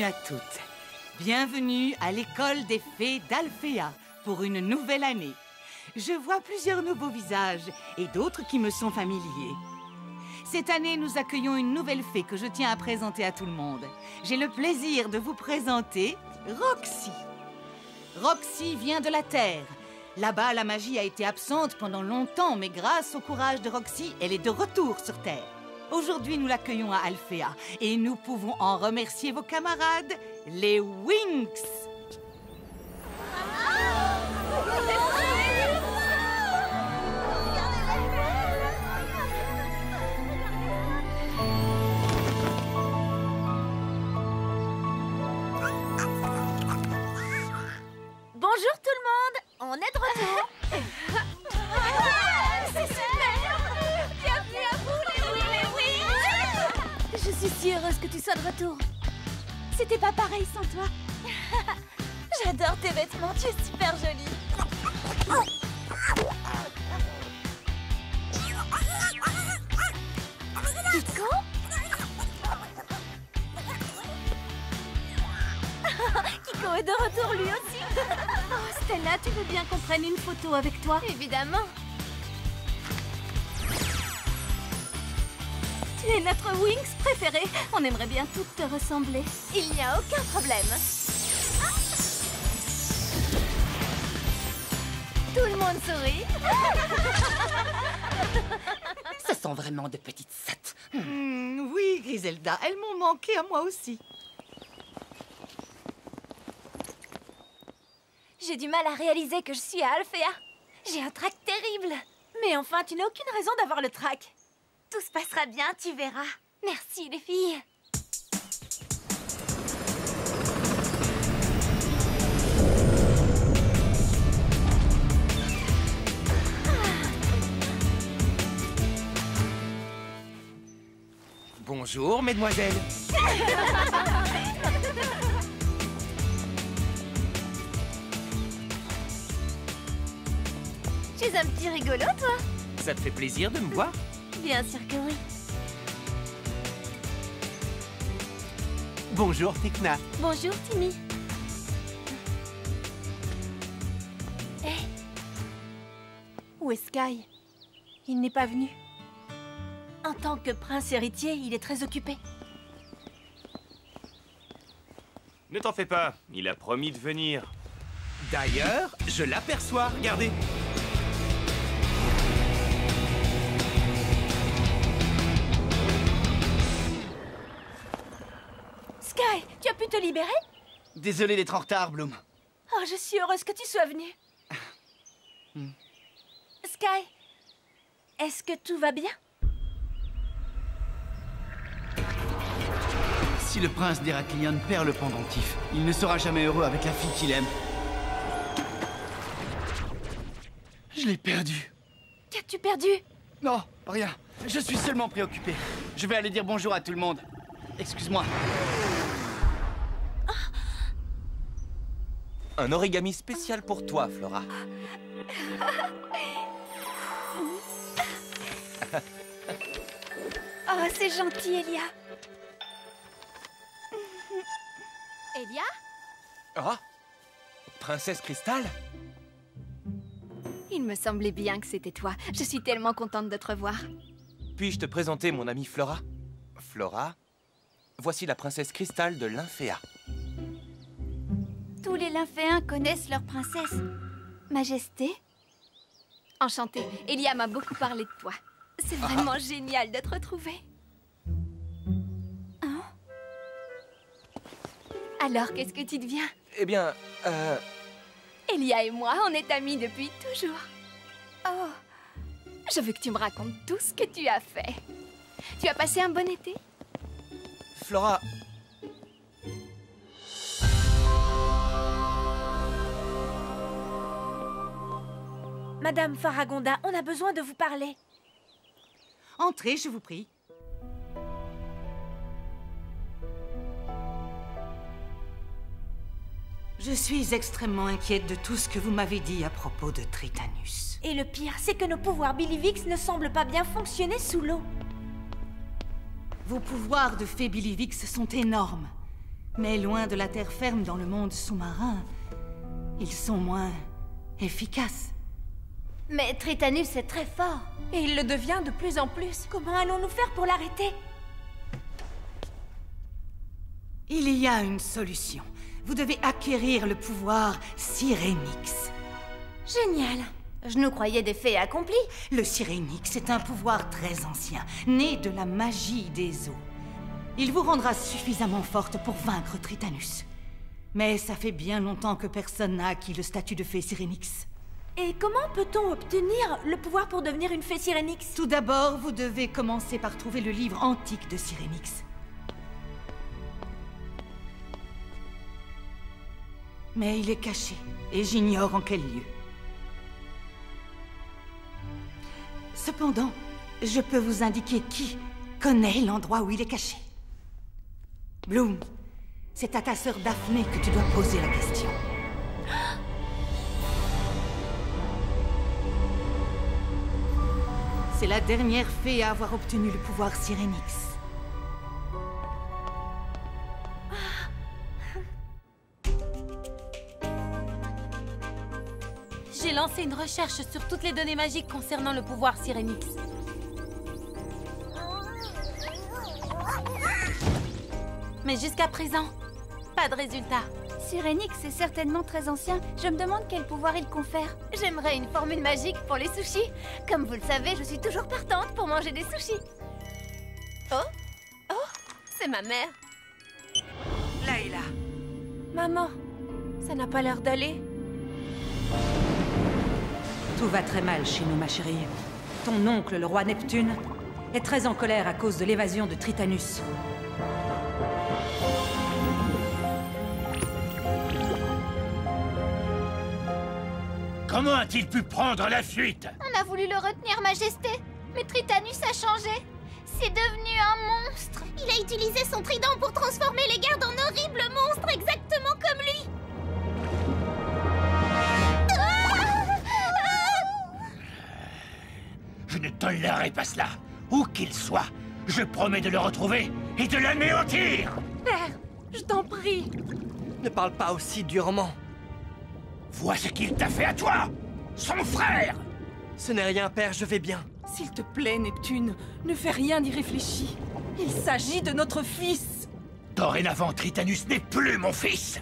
Bienvenue à toutes. Bienvenue à l'école des fées d'Alfea pour une nouvelle année. Je vois plusieurs nouveaux visages et d'autres qui me sont familiers. Cette année, nous accueillons une nouvelle fée que je tiens à présenter à tout le monde. J'ai le plaisir de vous présenter Roxy. Roxy vient de la Terre. Là-bas, la magie a été absente pendant longtemps, mais grâce au courage de Roxy, elle est de retour sur Terre. Aujourd'hui, nous l'accueillons à Alfea et nous pouvons en remercier vos camarades, les Winx. Bonjour tout le monde, on est de retour. C'est super. Bienvenue à vous les Winx. Je suis si heureuse que tu sois de retour. C'était pas pareil sans toi. J'adore tes vêtements, tu es super jolie. Kiko? Kiko est de retour lui aussi. Oh Stella, tu veux bien qu'on prenne une photo avec toi? Évidemment. Tu es notre Winx préférée. On aimerait bien toutes te ressembler. Il n'y a aucun problème. Tout le monde sourit. Ce sont vraiment de petites sattes. Oui, Griselda, elles m'ont manqué à moi aussi. J'ai du mal à réaliser que je suis à Alfea. J'ai un trac terrible. Mais enfin, tu n'as aucune raison d'avoir le trac. Tout se passera bien, tu verras. Merci, les filles. Bonjour, mesdemoiselles. Tu es un petit rigolo, toi? Ça te fait plaisir de me voir? Bien sûr que oui. Bonjour, Tekna. Bonjour, Timmy. Hé, où est Sky? Il n'est pas venu. En tant que prince héritier, il est très occupé. Ne t'en fais pas, il a promis de venir. D'ailleurs, je l'aperçois, regardez. Sky, tu as pu te libérer? Désolé d'être en retard, Bloom. Oh, je suis heureuse que tu sois venu. Sky, est-ce que tout va bien? Si le prince d'Héraklion perd le pendentif, il ne sera jamais heureux avec la fille qu'il aime. Je l'ai perdu. Qu'as-tu perdu? Non, rien. Je suis seulement préoccupé. Je vais aller dire bonjour à tout le monde. Excuse-moi. Un origami spécial pour toi, Flora. Oh, c'est gentil, Elia. Elia? Ah, Princesse Cristal? Il me semblait bien que c'était toi. Je suis tellement contente de te revoir. Puis-je te présenter mon amie Flora? Flora, voici la princesse Cristal de Lynfea. Tous les lymphéens connaissent leur princesse. Majesté? Enchantée. Elia m'a beaucoup parlé de toi. C'est vraiment génial de te retrouver. Hein? Alors, qu'est-ce que tu deviens? Eh bien, Elia et moi, on est amis depuis toujours. Oh, je veux que tu me racontes tout ce que tu as fait. Tu as passé un bon été? Flora... Madame Faragonda, on a besoin de vous parler. Entrez, je vous prie. Je suis extrêmement inquiète de tout ce que vous m'avez dit à propos de Tritanus. Et le pire, c'est que nos pouvoirs Billivix ne semblent pas bien fonctionner sous l'eau. Vos pouvoirs de fée Billivix sont énormes. Mais loin de la terre ferme dans le monde sous-marin, ils sont moins efficaces. Mais Tritanus est très fort. Et il le devient de plus en plus. Comment allons-nous faire pour l'arrêter? Il y a une solution. Vous devez acquérir le pouvoir Sirénix. Génial. Je nous croyais des faits accomplis. Le Sirénix est un pouvoir très ancien, né de la magie des eaux. Il vous rendra suffisamment forte pour vaincre Tritanus. Mais ça fait bien longtemps que personne n'a acquis le statut de fée Sirénix. Et comment peut-on obtenir le pouvoir pour devenir une fée Sirénix? Tout d'abord, vous devez commencer par trouver le livre antique de Sirénix. Mais il est caché, et j'ignore en quel lieu. Cependant, je peux vous indiquer qui connaît l'endroit où il est caché. Bloom, c'est à ta sœur Daphné que tu dois poser la question. C'est la dernière fée à avoir obtenu le pouvoir Sirénix. J'ai lancé une recherche sur toutes les données magiques concernant le pouvoir Sirénix. Mais jusqu'à présent, pas de résultat. Sirénix est certainement très ancien. Je me demande quel pouvoir il confère. J'aimerais une formule magique pour les sushis. Comme vous le savez, je suis toujours partante pour manger des sushis. Oh, c'est ma mère. Layla. Maman, ça n'a pas l'air d'aller. Tout va très mal chez nous, ma chérie. Ton oncle, le roi Neptune, est très en colère à cause de l'évasion de Tritanus. Comment a-t-il pu prendre la fuite? On a voulu le retenir, Majesté. Mais Tritanus a changé. C'est devenu un monstre. Il a utilisé son trident pour transformer les gardes en horribles monstres, exactement comme lui. Je ne tolérerai pas cela. Où qu'il soit, je promets de le retrouver et de l'anéantir. Père, je t'en prie. Ne parle pas aussi durement. Vois ce qu'il t'a fait à toi, son frère. Ce n'est rien, père, je vais bien. S'il te plaît, Neptune, ne fais rien d'irréfléchi. Il s'agit de notre fils. Dorénavant, Tritanus n'est plus mon fils.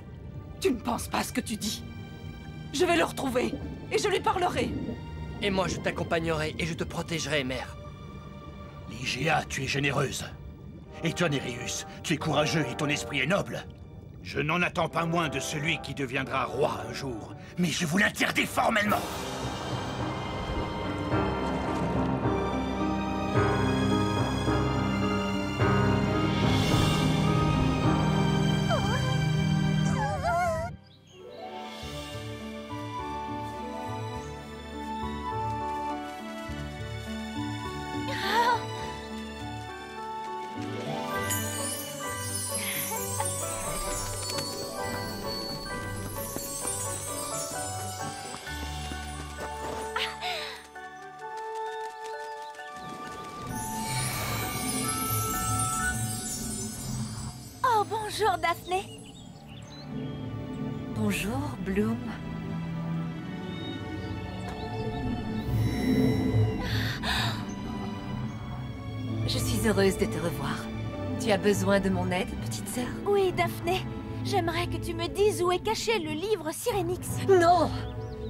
Tu ne penses pas ce que tu dis. Je vais le retrouver, et je lui parlerai. Et moi, je t'accompagnerai et je te protégerai, mère. Ligia, tu es généreuse. Et toi, Nereus, tu es courageux et ton esprit est noble. Je n'en attends pas moins de celui qui deviendra roi un jour. Mais je vous l'interdis formellement. Oh, bonjour, Daphné. Bonjour, Bloom. Je suis heureuse de te revoir. Tu as besoin de mon aide, petite sœur? Oui, Daphné. J'aimerais que tu me dises où est caché le livre Sirénix. Non!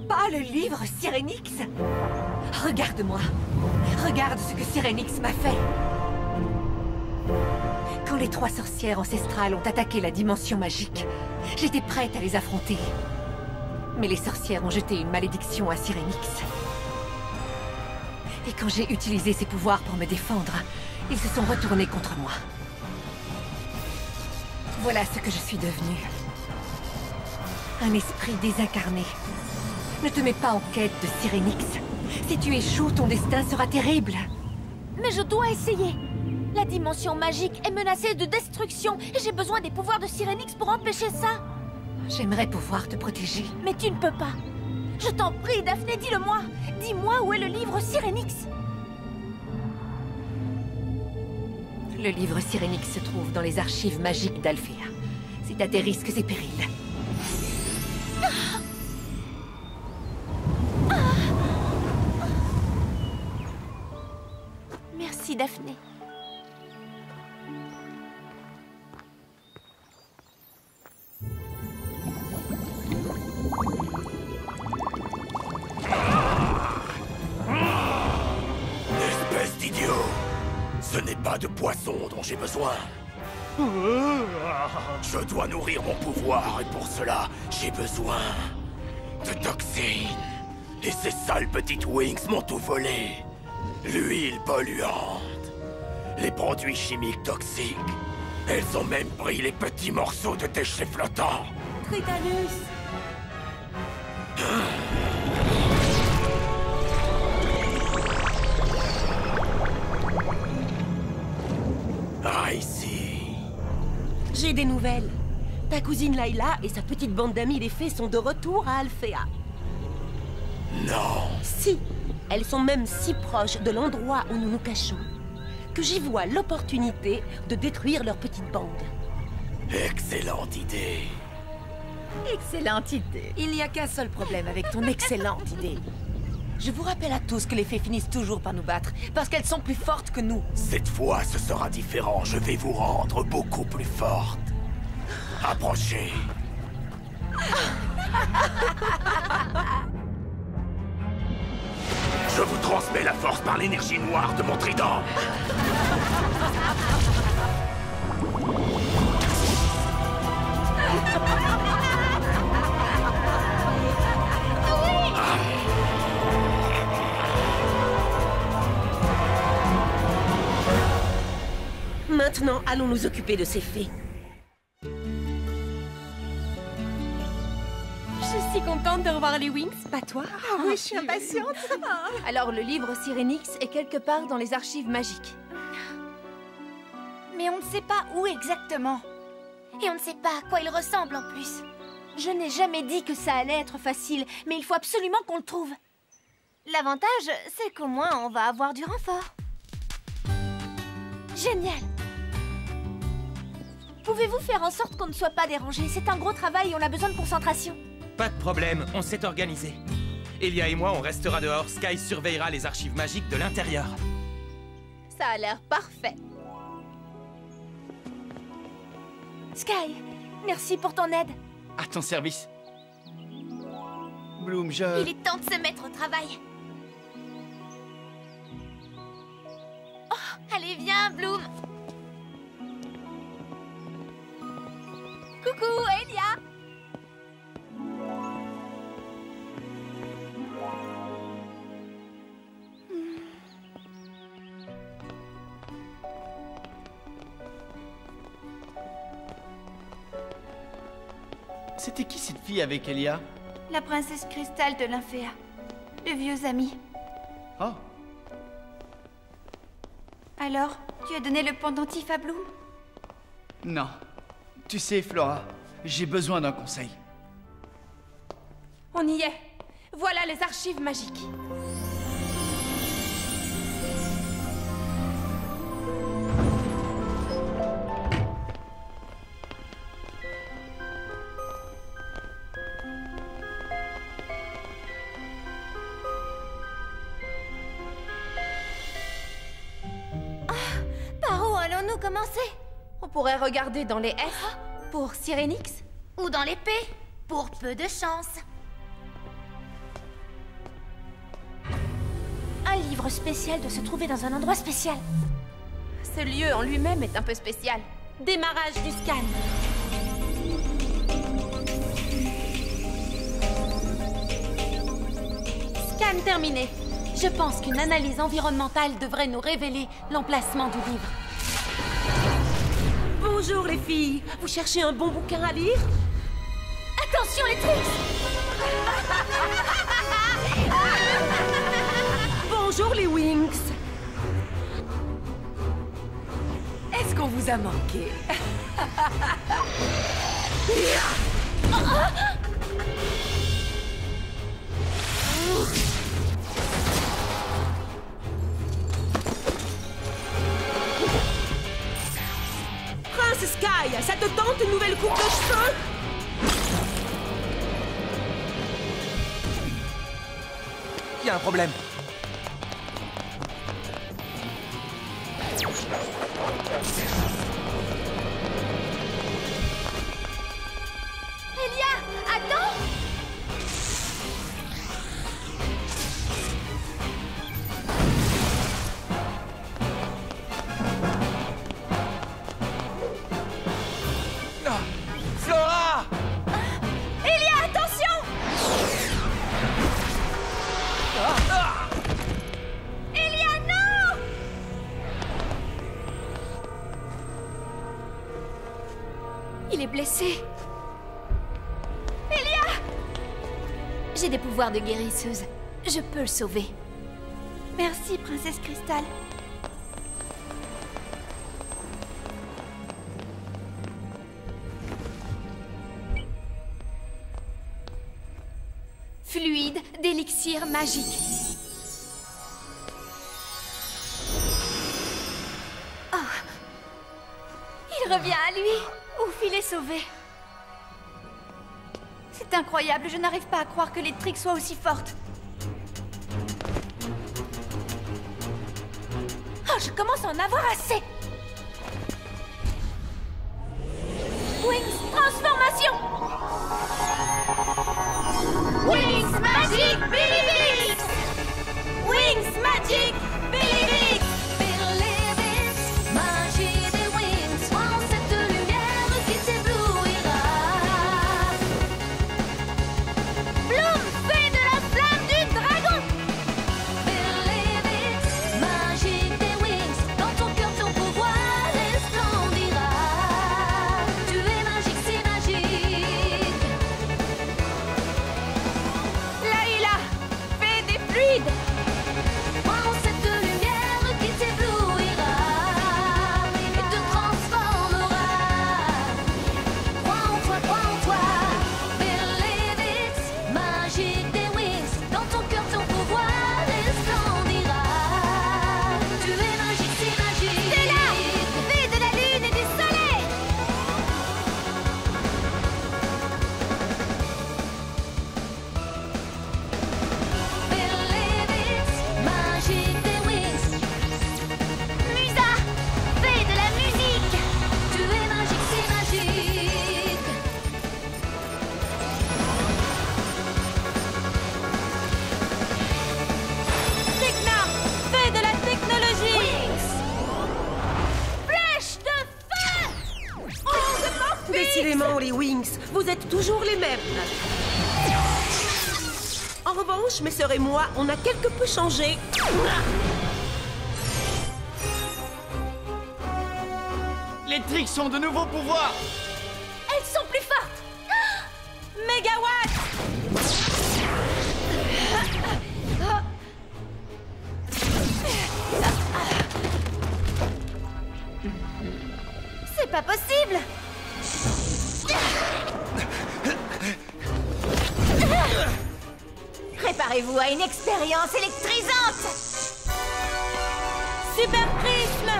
Pas le livre Sirénix! Regarde-moi. Regarde ce que Sirénix m'a fait. Quand les 3 sorcières ancestrales ont attaqué la dimension magique, j'étais prête à les affronter. Mais les sorcières ont jeté une malédiction à Sirénix. Et quand j'ai utilisé ses pouvoirs pour me défendre, ils se sont retournés contre moi. Voilà ce que je suis devenue. Un esprit désincarné. Ne te mets pas en quête de Sirénix. Si tu échoues, ton destin sera terrible. Mais je dois essayer. La dimension magique est menacée de destruction et j'ai besoin des pouvoirs de Sirénix pour empêcher ça. J'aimerais pouvoir te protéger. Mais tu ne peux pas. Je t'en prie, Daphné, dis-le-moi. Dis-moi où est le livre Sirénix. Le livre Sirénix se trouve dans les archives magiques d'Alfea. C'est à tes risques et périls. Merci, Daphné. Espèce d'idiot! Ce n'est pas de poisson dont j'ai besoin. Je dois nourrir mon pouvoir et pour cela, j'ai besoin de toxines. Et ces sales petites Wings m'ont tout volé. L'huile polluante, les produits chimiques toxiques. Elles ont même pris les petits morceaux de déchets flottants. Tritanus! Ah, ici. J'ai des nouvelles. Ta cousine Layla et sa petite bande d'amis les fées sont de retour à Alfea. Non. Si. Elles sont même si proches de l'endroit où nous nous cachons que j'y vois l'opportunité de détruire leur petite bande. Excellente idée. Excellente idée. Il n'y a qu'un seul problème avec ton excellente idée. Je vous rappelle à tous que les fées finissent toujours par nous battre, parce qu'elles sont plus fortes que nous. Cette fois, ce sera différent. Je vais vous rendre beaucoup plus forte. Approchez. Je vous transmets la force par l'énergie noire de mon trident. Maintenant, allons nous occuper de ces fées. Je suis contente de revoir les Wings, pas toi? Ah oui, je suis impatiente. Alors, le livre Sirenix est quelque part dans les archives magiques. Mais on ne sait pas où exactement. Et on ne sait pas à quoi il ressemble en plus. Je n'ai jamais dit que ça allait être facile, mais il faut absolument qu'on le trouve. L'avantage, c'est qu'au moins on va avoir du renfort. Génial! Pouvez-vous faire en sorte qu'on ne soit pas dérangé? C'est un gros travail et on a besoin de concentration. Pas de problème, on s'est organisé. Elia et moi, on restera dehors. Sky surveillera les archives magiques de l'intérieur. Ça a l'air parfait. Sky, merci pour ton aide. À ton service. Bloom, Il est temps de se mettre au travail. Oh, allez, viens, Bloom. Coucou, Elia. C'était qui cette fille avec Elia? La princesse Cristal de l'Infea. Le vieux ami. Oh. Alors, tu as donné le pendentif à Bloom? Non. Tu sais, Flora, j'ai besoin d'un conseil. On y est. Voilà les archives magiques. Par où allons-nous commencer? On pourrait regarder dans les S pour Sirenix. Ou dans l'épée, pour peu de chance. Un livre spécial doit se trouver dans un endroit spécial. Ce lieu en lui-même est un peu spécial. Démarrage du scan. Scan terminé. Je pense qu'une analyse environnementale devrait nous révéler l'emplacement du livre. Bonjour les filles. Vous cherchez un bon bouquin à lire? Attention les Trix! Bonjour les Wings. Est-ce qu'on vous a manqué? Prince Sky, ça te tente une nouvelle coupe de cheveux? Il y a un problème. Elia, attends! Flora! Elia, attention! Elia, non! Il est blessé. Elia! J'ai des pouvoirs de guérisseuse. Je peux le sauver. Merci, princesse Cristal. Fluide d'élixir magique. Oh. Il revient à lui. Ouf, il est sauvé. C'est incroyable, je n'arrive pas à croire que l'électrique soit aussi forte. Oh, je commence à en avoir assez. Wings, transformation! Wings Magic Billivix! Wings Magic Billivix! Billivix, magie des Wings, prends cette lumière qui t'éblouira. Bloom, fée de la flamme du dragon! Billivix, magie des Wings, dans ton cœur ton pouvoir resplendira. Tu es magique, c'est magique. Laïla, fée des fluides. Prends cette lumière qui t'éblouira et te transformera. Crois en toi, Billivix, magique des Wings. Dans ton cœur, ton pouvoir resplendira. Tu es magique, c'est magique. T'es là, fée de la lune et du soleil. Billivix, magique des Wings. Musa, fée de la musique. Tu es magique, c'est magique. Techna, fée de la technologie. Wings. Flèche de feu. Oh, de mon fils. Décidément, les Wings, vous êtes toujours les mêmes. En revanche, mes sœurs et moi, on a quelque peu changé. Les tricks sont de nouveaux pouvoirs. Elles sont plus fortes. Mégawatt. C'est pas possible. Préparez-vous à une expérience électrisante. Super prisme.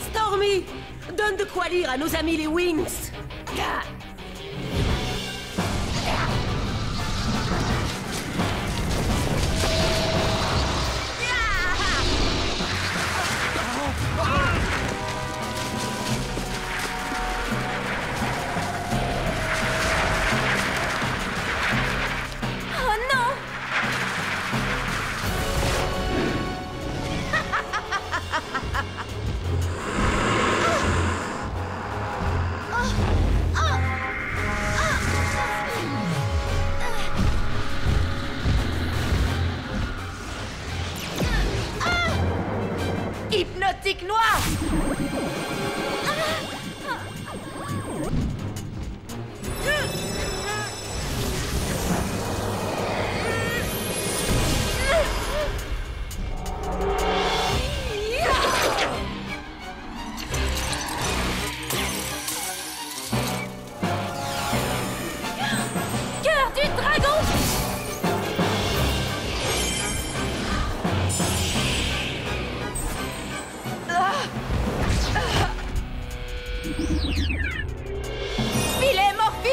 Stormy, donne de quoi lire à nos amis les Wings. Oh non. Oh.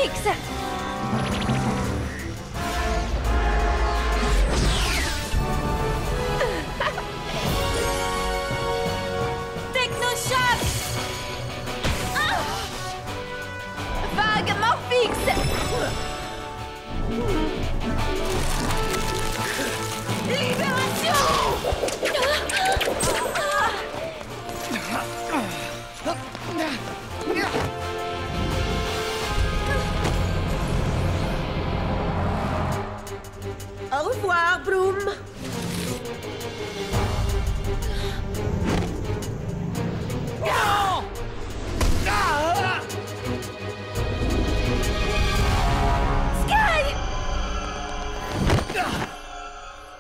X. Technochoc! Vague Morphix. Au revoir, Bloom. Sky!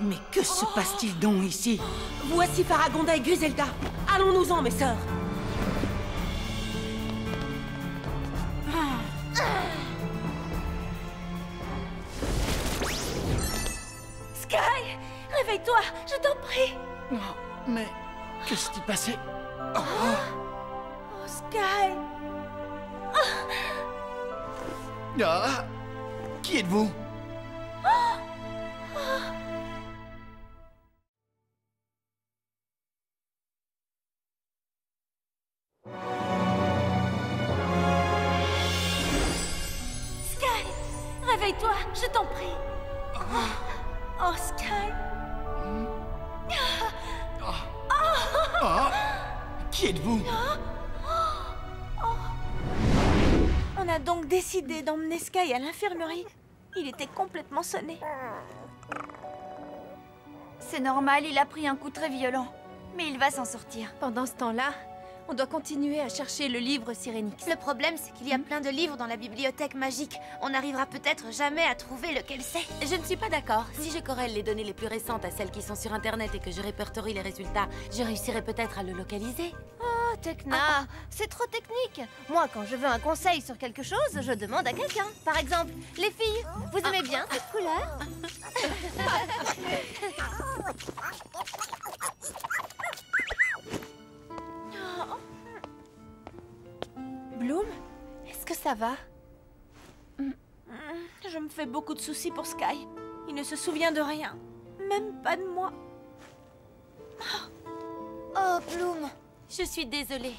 Mais que se passe-t-il donc ici? Voici Faragonda et Griselda. Allons-nous-en, mes sœurs. Sky! Réveille-toi, je t'en prie! Oh, mais que s'est-il passé? Oh, Sky! Ah, qui êtes-vous? Sky! Réveille-toi, je t'en prie! Oh, Sky! Oh, qui êtes-vous? On a donc décidé d'emmener Sky à l'infirmerie. Il était complètement sonné. C'est normal, il a pris un coup très violent. Mais il va s'en sortir. Pendant ce temps-là, on doit continuer à chercher le livre Sirénix. Le problème, c'est qu'il y a plein de livres dans la bibliothèque magique. On n'arrivera peut-être jamais à trouver lequel c'est. Je ne suis pas d'accord. Si je corrèle les données les plus récentes à celles qui sont sur Internet et que je répertorie les résultats, je réussirai peut-être à le localiser. Oh, Tekna, c'est trop technique. Moi, quand je veux un conseil sur quelque chose, je demande à quelqu'un. Par exemple, les filles, vous aimez bien cette couleur? Bloom, est-ce que ça va? Je me fais beaucoup de soucis pour Sky. Il ne se souvient de rien. Même pas de moi. Oh, Bloom. Je suis désolée.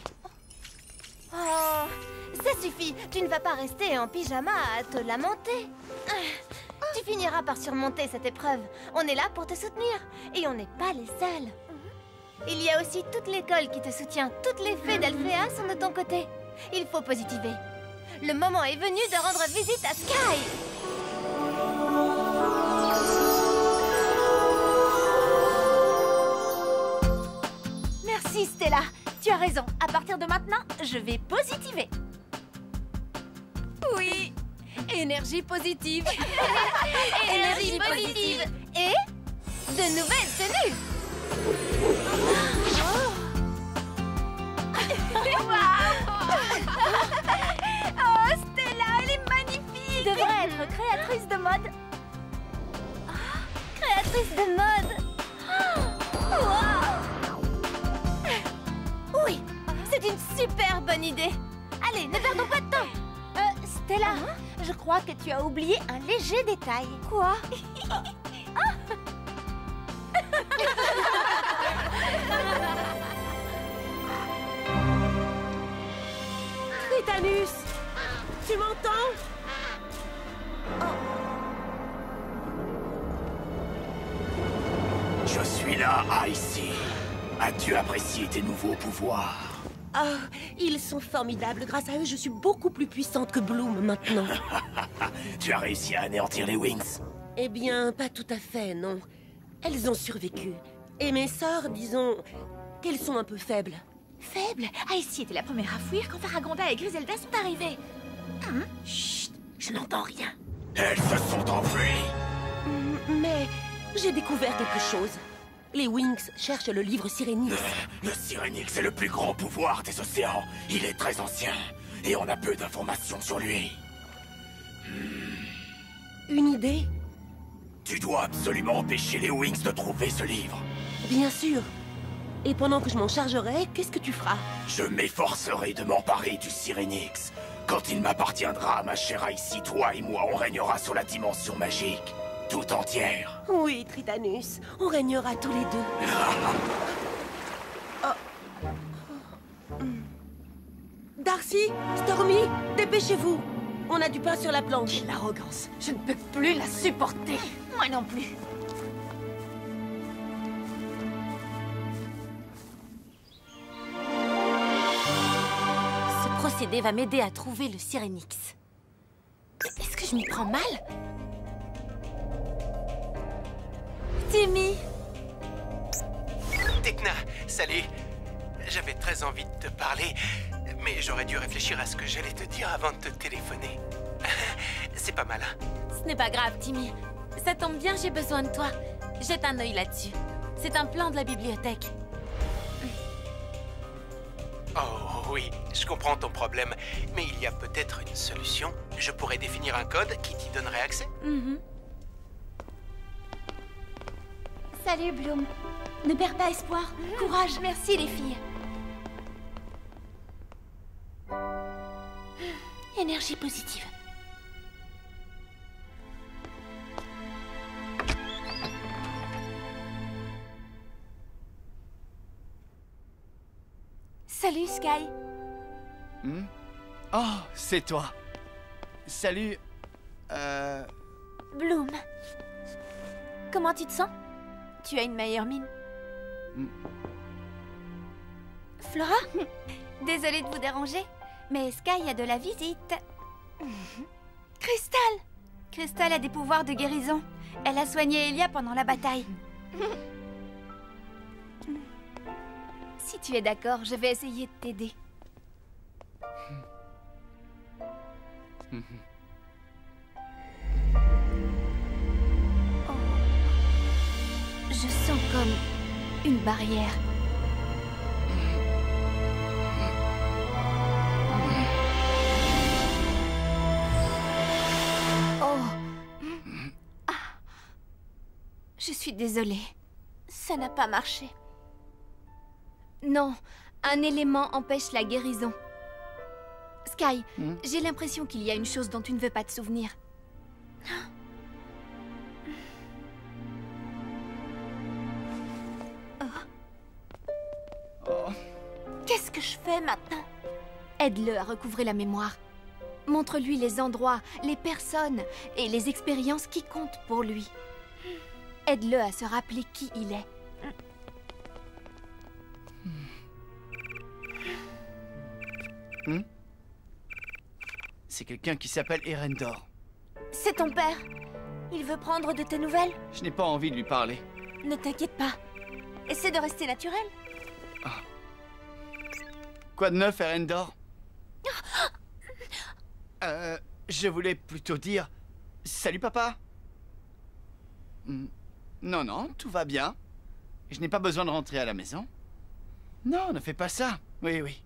Oh, ça suffit. Tu ne vas pas rester en pyjama à te lamenter. Tu finiras par surmonter cette épreuve. On est là pour te soutenir. Et on n'est pas les seuls. Il y a aussi toute l'école qui te soutient. Toutes les fées d'Alfea sont de ton côté. Il faut positiver. Le moment est venu de rendre visite à Sky. Merci Stella. Tu as raison. À partir de maintenant, je vais positiver. Oui. Énergie positive. Énergie positive. Et de nouvelles tenues. Oh, Stella, elle est magnifique! Tu devrais être créatrice de mode. Créatrice de mode. Oui, c'est une super bonne idée. Allez, ne perdons pas de temps. Stella, je crois que tu as oublié un léger détail. Quoi? Titanus, tu m'entends? Je suis là, Icy. As-tu apprécié tes nouveaux pouvoirs? Ah, ils sont formidables. Grâce à eux, je suis beaucoup plus puissante que Bloom maintenant. Tu as réussi à anéantir les Wings? Eh bien, pas tout à fait, non. Elles ont survécu. Et mes sœurs, disons, qu'elles sont un peu faibles. Faible? Icy était la première à fuir quand Faragonda et Griselda sont arrivés. Chut, je n'entends rien. Elles se sont enfuies. Mais j'ai découvert quelque chose. Les Wings cherchent le livre Sirénix. Le Sirénix est le plus grand pouvoir des océans. Il est très ancien et on a peu d'informations sur lui. Une idée? Tu dois absolument empêcher les Wings de trouver ce livre. Bien sûr. Et pendant que je m'en chargerai, qu'est-ce que tu feras? Je m'efforcerai de m'emparer du Sirénix. Quand il m'appartiendra, ma chère Icy, toi et moi, on régnera sur la dimension magique. Tout entière. Oui, Tritanus, on régnera tous les deux. Darcy, Stormy, dépêchez-vous. On a du pain sur la planche. Quelle arrogance. Je ne peux plus la supporter. Moi non plus. Ce procédé va m'aider à trouver le Sirénix. Est-ce que je m'y prends mal? Timmy! Tekna, salut. J'avais très envie de te parler, mais j'aurais dû réfléchir à ce que j'allais te dire avant de te téléphoner. C'est pas mal, hein? Ce n'est pas grave, Timmy. Ça tombe bien, j'ai besoin de toi. Jette un œil là-dessus. C'est un plan de la bibliothèque. Oh oui, je comprends ton problème, mais il y a peut-être une solution. Je pourrais définir un code qui t'y donnerait accès. Salut, Bloom. Ne perds pas espoir. Courage. Merci, les filles. Énergie positive. Salut, Sky. Oh, c'est toi. Salut. Bloom. Comment tu te sens? Tu as une meilleure mine. Flora? Désolée de vous déranger, mais Sky a de la visite. Crystal! Crystal a des pouvoirs de guérison. Elle a soigné Elia pendant la bataille. Si tu es d'accord, je vais essayer de t'aider. Je sens comme une barrière. Oh. Ah. Je suis désolée. Ça n'a pas marché. Non, un élément empêche la guérison. Sky, j'ai l'impression qu'il y a une chose dont tu ne veux pas te souvenir. Qu'est-ce que je fais maintenant? Aide-le à recouvrer la mémoire. Montre-lui les endroits, les personnes et les expériences qui comptent pour lui. Aide-le à se rappeler qui il est. C'est quelqu'un qui s'appelle Erendor. C'est ton père. Il veut prendre de tes nouvelles? Je n'ai pas envie de lui parler. Ne t'inquiète pas. Essaie de rester naturel. Quoi de neuf, Erendor? Je voulais plutôt dire... Salut, papa. Non, non, tout va bien. Je n'ai pas besoin de rentrer à la maison. Non, ne fais pas ça. Oui, oui.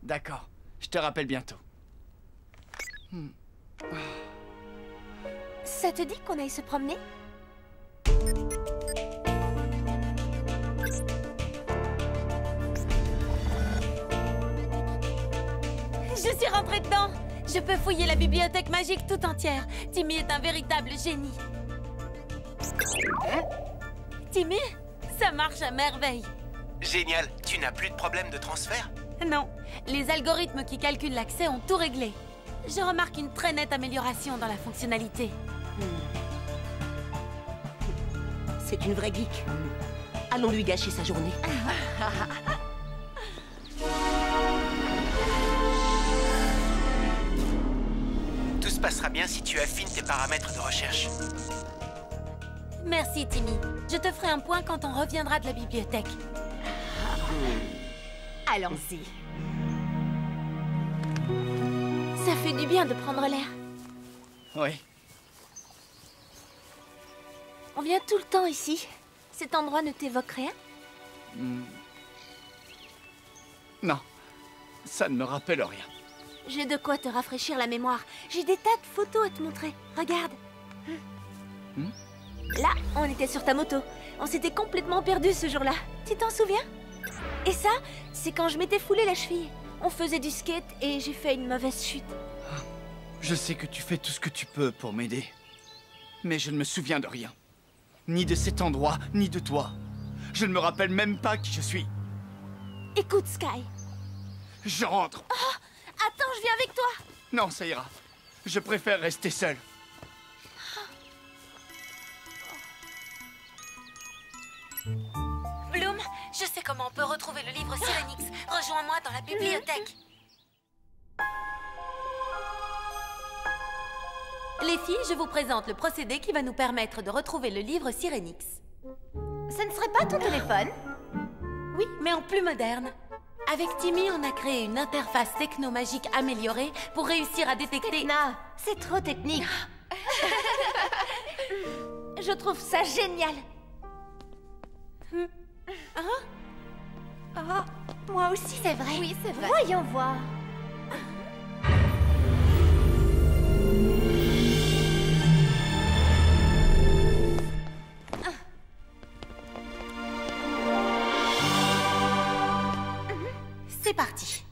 D'accord. Je te rappelle bientôt. Ça te dit qu'on aille se promener? Je suis rentrée dedans. Je peux fouiller la bibliothèque magique tout entière. Timmy est un véritable génie. Timmy, ça marche à merveille. Génial. Tu n'as plus de problème de transfert? Non, les algorithmes qui calculent l'accès ont tout réglé. Je remarque une très nette amélioration dans la fonctionnalité. C'est une vraie geek. Allons lui gâcher sa journée. Tout se passera bien si tu affines tes paramètres de recherche. Merci, Timmy. Je te ferai un point quand on reviendra de la bibliothèque. Allons-y. Ça fait du bien de prendre l'air. Oui. On vient tout le temps ici. Cet endroit ne t'évoque rien? Non, ça ne me rappelle rien. J'ai de quoi te rafraîchir la mémoire. J'ai des tas de photos à te montrer. Regarde. Là, on était sur ta moto. On s'était complètement perdus ce jour-là. Tu t'en souviens? Et ça, c'est quand je m'étais foulé la cheville. On faisait du skate et j'ai fait une mauvaise chute. Je sais que tu fais tout ce que tu peux pour m'aider. Mais je ne me souviens de rien. Ni de cet endroit, ni de toi. Je ne me rappelle même pas qui je suis. Écoute, Sky. Je rentre. Oh, attends, je viens avec toi. Non, ça ira. Je préfère rester seul. Bloom, je sais comment on peut retrouver le livre Sirenix. Rejoins-moi dans la bibliothèque. Les filles, je vous présente le procédé qui va nous permettre de retrouver le livre Sirenix. Ce ne serait pas ton téléphone? Oui, mais en plus moderne. Avec Timmy, on a créé une interface techno-magique améliorée pour réussir à détecter... Tekna, c'est trop technique. Je trouve ça génial. Moi aussi, c'est vrai. Oui, c'est vrai. Voyons voir. C'est parti.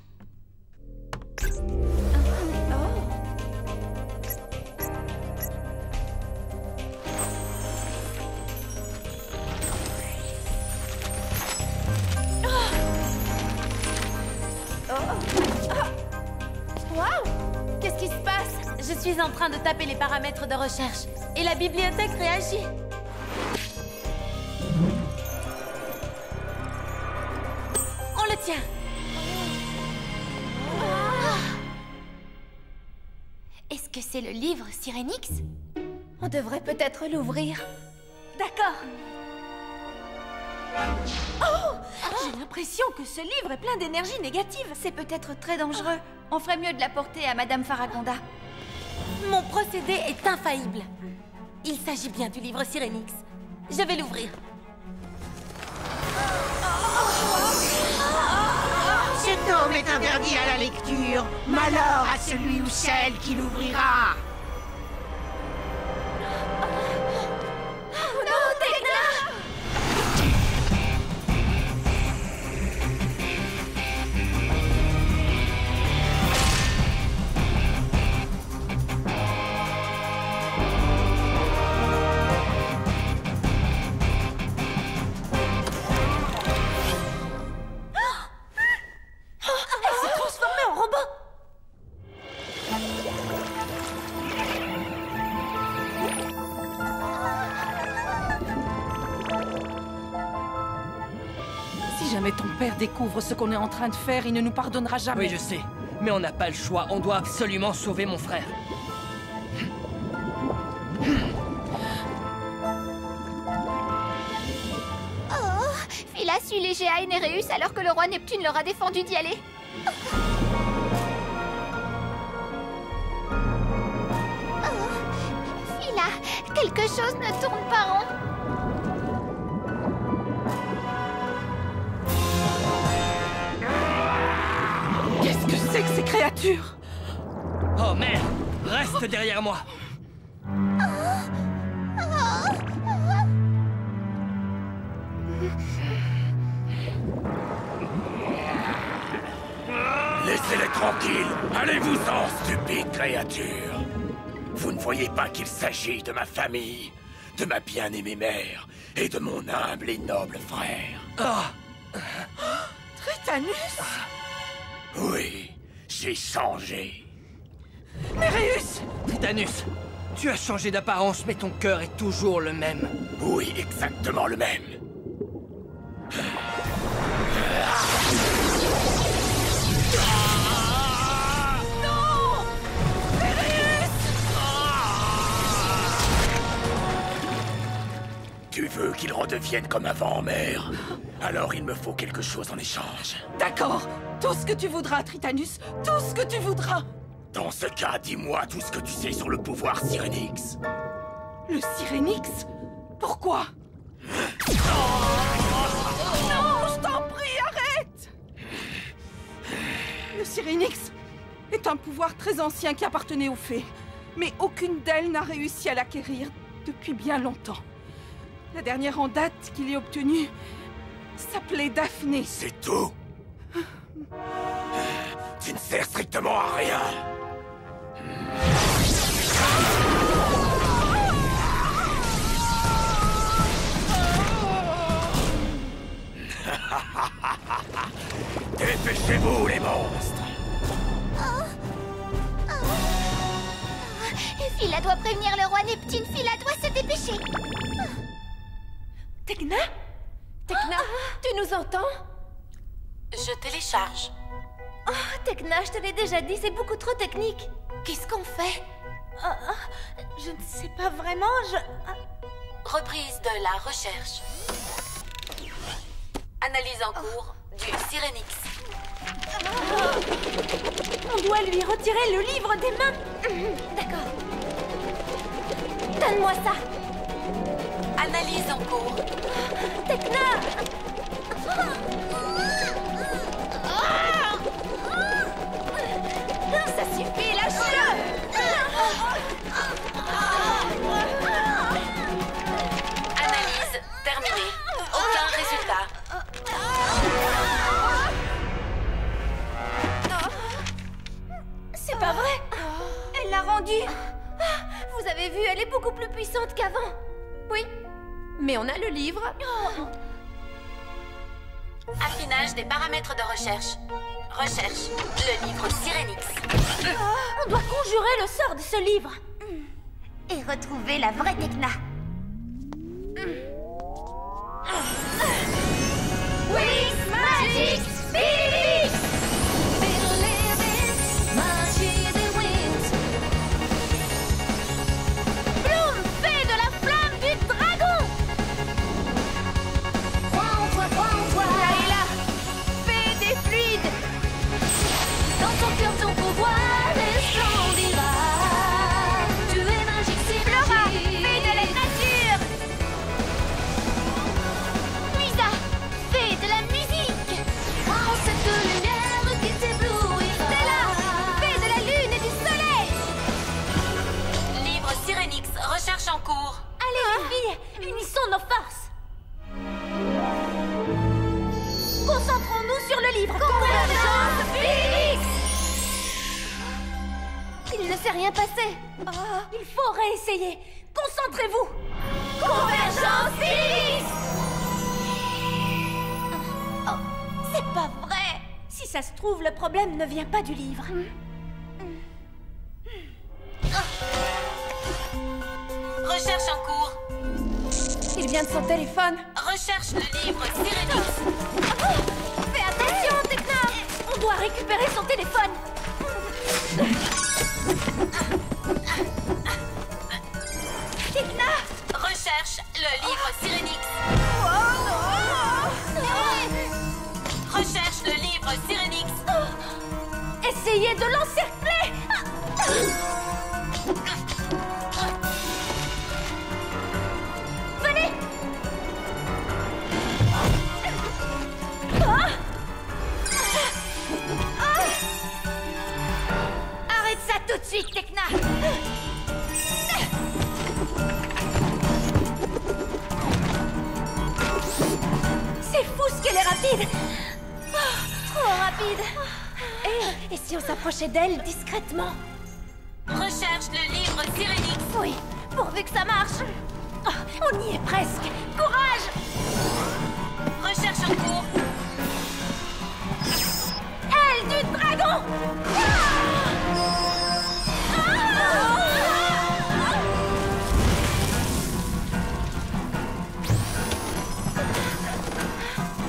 Waouh! Qu'est-ce qui se passe? Je suis en train de taper les paramètres de recherche. Et la bibliothèque réagit. On le tient. Est-ce que c'est le livre Sirenix? On devrait peut-être l'ouvrir. D'accord. Oh! J'ai l'impression que ce livre est plein d'énergie négative. C'est peut-être très dangereux. On ferait mieux de l'apporter à Madame Faragonda. Mon procédé est infaillible. Il s'agit bien du livre Sirenix. Je vais l'ouvrir. Ce tome est interdit à la lecture. Malheur à celui ou celle qui l'ouvrira. Oh non, Tekna! Elle s'est transformée en robot. Si jamais ton père découvre ce qu'on est en train de faire, il ne nous pardonnera jamais. Oui, je sais. Mais on n'a pas le choix. On doit absolument sauver mon frère. Oh, Phila suit les Géa et Néréus alors que le roi Neptune leur a défendu d'y aller. Oh, Phila, quelque chose ne tourne pas rond. Qu'est-ce que c'est que ces créatures? Oh merde! Reste derrière moi! Laissez-les tranquilles. Allez-vous-en, stupide créature. Vous ne voyez pas qu'il s'agit de ma famille, de ma bien-aimée mère et de mon humble et noble frère. Oh. Tritanus? Oui, j'ai changé. Néréus! Tritanus, tu as changé d'apparence, mais ton cœur est toujours le même. Oui, exactement le même. Non! Néréus! Tu veux qu'il redevienne comme avant, mère? Alors il me faut quelque chose en échange. D'accord! Tout ce que tu voudras, Tritanus! Tout ce que tu voudras! Dans ce cas, dis-moi tout ce que tu sais sur le pouvoir Sirenix. Le Sirenix? Pourquoi? Non, je t'en prie, arrête! Le Sirenix est un pouvoir très ancien qui appartenait aux fées. Mais aucune d'elles n'a réussi à l'acquérir depuis bien longtemps. La dernière en date qu'il ait obtenue s'appelait Daphné. C'est tout? Tu ne sers strictement à rien. Phila doit prévenir le roi Neptune. Phila doit se dépêcher. Tecna? Tecna, tu nous entends? Je télécharge. Oh, Tecna, je te l'ai déjà dit, c'est beaucoup trop technique. Qu'est-ce qu'on fait? Je ne sais pas vraiment, Reprise de la recherche. Analyse en cours du Sirenix. On doit lui retirer le livre des mains. D'accord. Donne-moi ça. Analyse en cours. Tecna! Ça suffit, lâche-le! Analyse terminée. Aucun résultat. C'est pas vrai! Elle l'a rendue! Vous avez vu, elle est beaucoup plus puissante qu'avant! Oui, mais on a le livre. Affinage des paramètres de recherche. Recherche le livre Sirenix. On doit conjurer le sort de ce livre! Et retrouver la vraie Tecna! Wings Magic Spirit! Bloom, fée de la flamme du dragon! Layla, fée des fluides! Dans ton cœur, ton pouvoir resplendira. Tu es magique, c'est Flora, fée de la nature! Luisa, fée de la musique! Oh, cette lumière qui t'éblouira. Stella, fée de la lune et du soleil! Livre Sirenix. Recherche en cours. Allez les filles, unissons nos forces! Concentrons-nous sur le livre! Convergence Phoenix! Il ne s'est rien passé! Il faut réessayer! Concentrez-vous! Convergence Phoenix! Oh, c'est pas vrai! Si ça se trouve, le problème ne vient pas du livre. Recherche en cours. Il vient de son téléphone. Recherche le livre Sirenix. Fais attention, Tecna! On doit récupérer son téléphone! Tecna! Recherche le livre Sirenix. Recherche le livre Sirenix. Essayez de l'encercler! Venez! Arrête ça tout de suite, Tecna! C'est fou ce qu'elle est rapide! Trop rapide! Et si on s'approchait d'elle discrètement? Recherche le livre Sirenix. Oui, pourvu que ça marche! On y est presque! Courage! Recherche en cours. Aile du dragon!